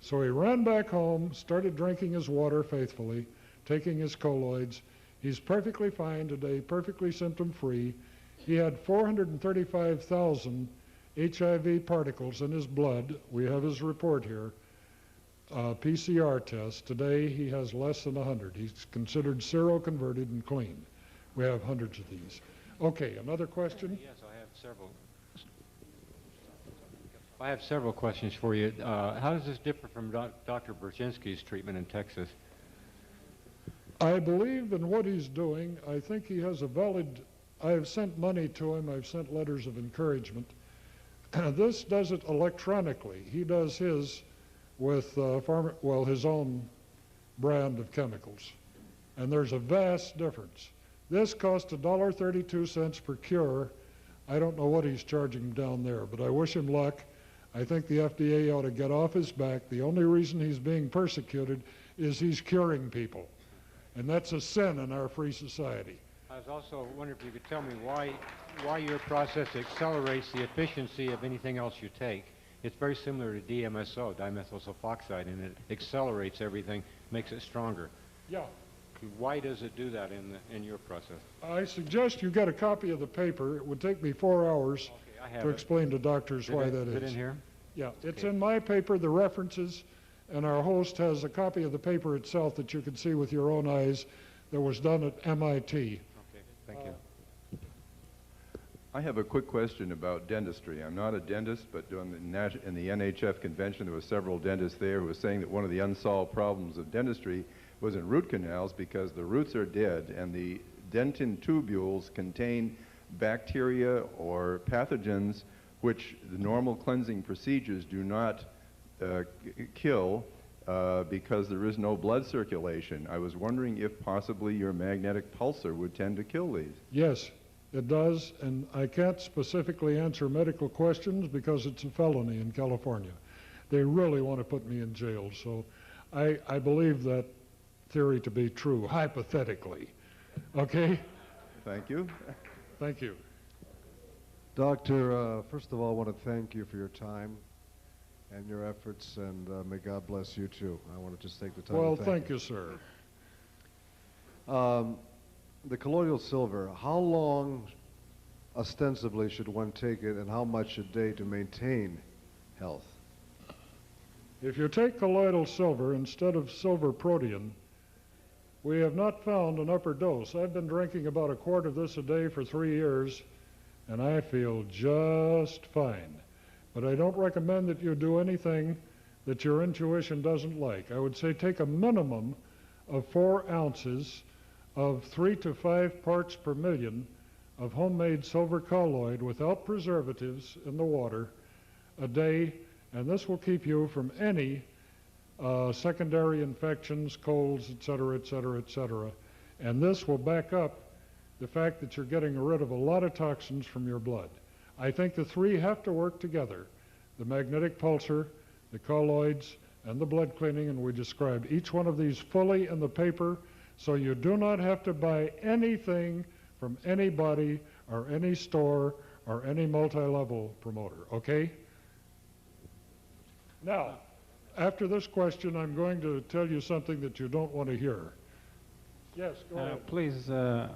So he ran back home, started drinking his water faithfully, taking his colloids. He's perfectly fine today, perfectly symptom-free. He had 435,000 HIV particles in his blood. We have his report here. PCR test. Today he has less than 100. He's considered seroconverted and clean. We have hundreds of these. Okay, another question? Yes, I have several. I have several questions for you. How does this differ from Dr. Brzezinski's treatment in Texas? I believe in what he's doing. I think he has a valid, I have sent money to him. I've sent letters of encouragement. This does it electronically. He does his with his own brand of chemicals. And there's a vast difference. This cost $1.32 per cure. I don't know what he's charging down there, but I wish him luck. I think the FDA ought to get off his back. The only reason he's being persecuted is he's curing people. And that's a sin in our free society. I I was also wondering if you could tell me why your process accelerates the efficiency of anything else you take. It's very similar to DMSO, dimethyl sulfoxide, and it accelerates everything, makes it stronger. Yeah. Why does it do that in your process? I suggest you get a copy of the paper. It would take me 4 hours to explain to doctors why that is. Is it in here? Yeah, it's in my paper, the references, and our host has a copy of the paper itself that you can see with your own eyes that was done at MIT. Okay, thank you. I have a quick question about dentistry. I'm not a dentist, but in the NHF convention, there were several dentists there who were saying that one of the unsolved problems of dentistry was in root canals because the roots are dead and the dentin tubules contain bacteria or pathogens which the normal cleansing procedures do not kill because there is no blood circulation. I was wondering if possibly your magnetic pulsar would tend to kill these. Yes, it does, and I can't specifically answer medical questions because it's a felony in California. They really want to put me in jail, so I believe that theory to be true, hypothetically. Okay? Thank you. Thank you. Doctor, first of all, I want to thank you for your time and your efforts, and may God bless you too. I want to just take the time Well, to thank you, sir. The colloidal silver, how long ostensibly should one take it, and how much a day to maintain health? If you take colloidal silver instead of silver protein, we have not found an upper dose. I've been drinking about a quart of this a day for 3 years, and I feel just fine. But I don't recommend that you do anything that your intuition doesn't like. I would say take a minimum of 4 ounces of 3 to 5 parts per million of homemade silver colloid without preservatives in the water a day, and this will keep you from any secondary infections, colds, et cetera, et cetera, et cetera. And this will back up the fact that you're getting rid of a lot of toxins from your blood. I think the 3 have to work together, the magnetic pulsar, the colloids, and the blood cleaning, and we describe each one of these fully in the paper, so you do not have to buy anything from anybody or any store or any multi-level promoter, okay? Now, after this question, I'm going to tell you something that you don't want to hear. Yes, go ahead. Please, I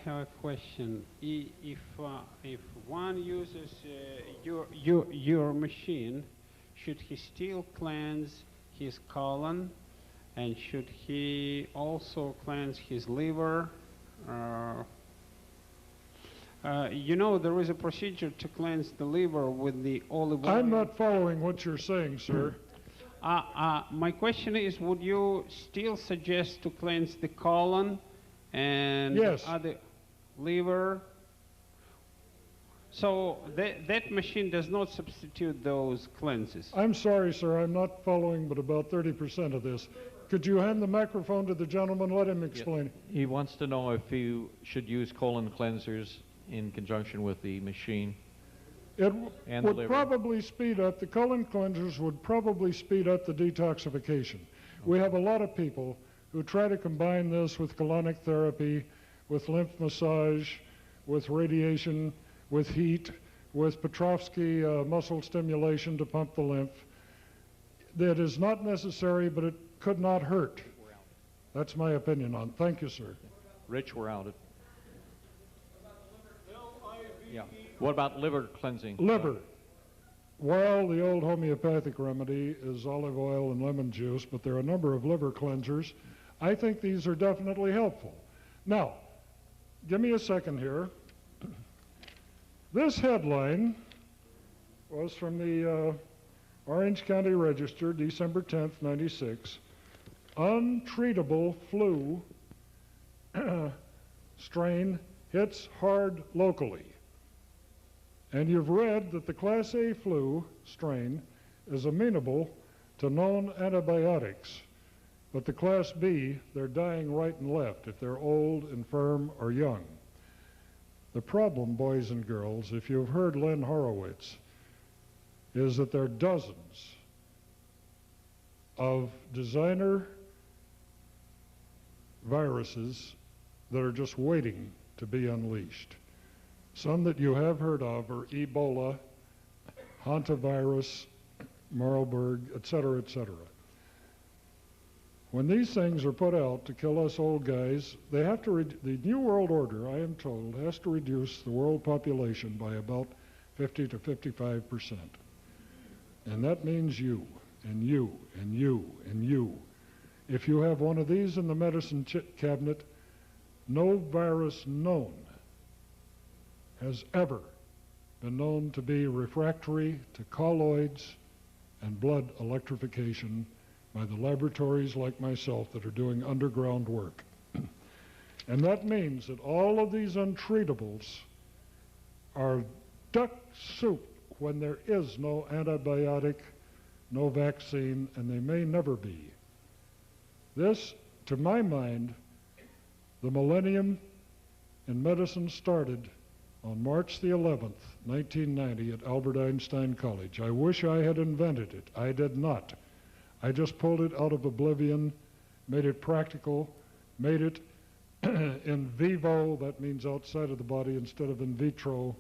have a question. If one uses your machine, should he still cleanse his colon, and should he also cleanse his liver? You know, there is a procedure to cleanse the liver with the olive oil. I'm not following what you're saying, sir. My question is, would you still suggest to cleanse the colon and other liver? So that machine does not substitute those cleanses. I'm sorry, sir. I'm not following but about 30% of this. Could you hand the microphone to the gentleman? Let him explain. He wants to know if you should use colon cleansers in conjunction with the machine. It would probably speed up, the colon cleansers would probably speed up the detoxification. We have a lot of people who try to combine this with colonic therapy, with lymph massage, with radiation, with heat, with Petrovsky muscle stimulation to pump the lymph. That is not necessary, but it could not hurt. That's my opinion on it. Thank you, sir. Rich, we're out. Yeah. What about liver cleansing? Liver. Well, the old homeopathic remedy is olive oil and lemon juice, but there are a number of liver cleansers. I think these are definitely helpful. Now, give me a second here. This headline was from the Orange County Register, December 10th, 96. Untreatable flu strain hits hard locally. And you've read that the Class A flu strain is amenable to known antibiotics, but the Class B, they're dying right and left if they're old, infirm, or young. The problem, boys and girls, if you've heard Len Horowitz, is that there are dozens of designer viruses that are just waiting to be unleashed. Some that you have heard of are Ebola, hantavirus, Marburg, et cetera, et cetera. When these things are put out to kill us old guys, they have to, the New World Order, I am told, has to reduce the world population by about 50 to 55%. And that means you, and you, and you, and you. If you have one of these in the medicine cabinet, no virus known has ever been known to be refractory to colloids and blood electrification by the laboratories like myself that are doing underground work. And that means that all of these untreatables are duck soup when there is no antibiotic, no vaccine, and they may never be. This, to my mind, the millennium in medicine started on March the 11th, 1990 at Albert Einstein College. I wish I had invented it. I did not. I just pulled it out of oblivion, made it practical, made it in vivo, that means outside of the body instead of in vitro,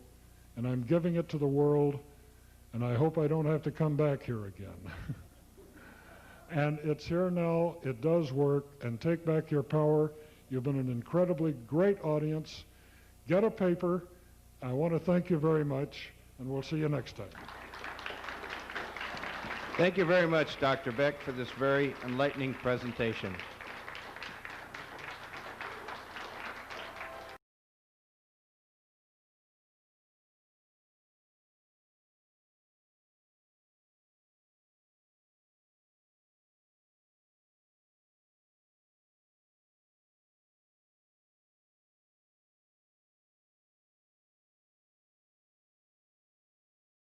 and I'm giving it to the world, and I hope I don't have to come back here again. And it's here now, it does work, and take back your power. You've been an incredibly great audience. Get a paper. I want to thank you very much, and we'll see you next time. Thank you very much, Dr. Beck, for this very enlightening presentation.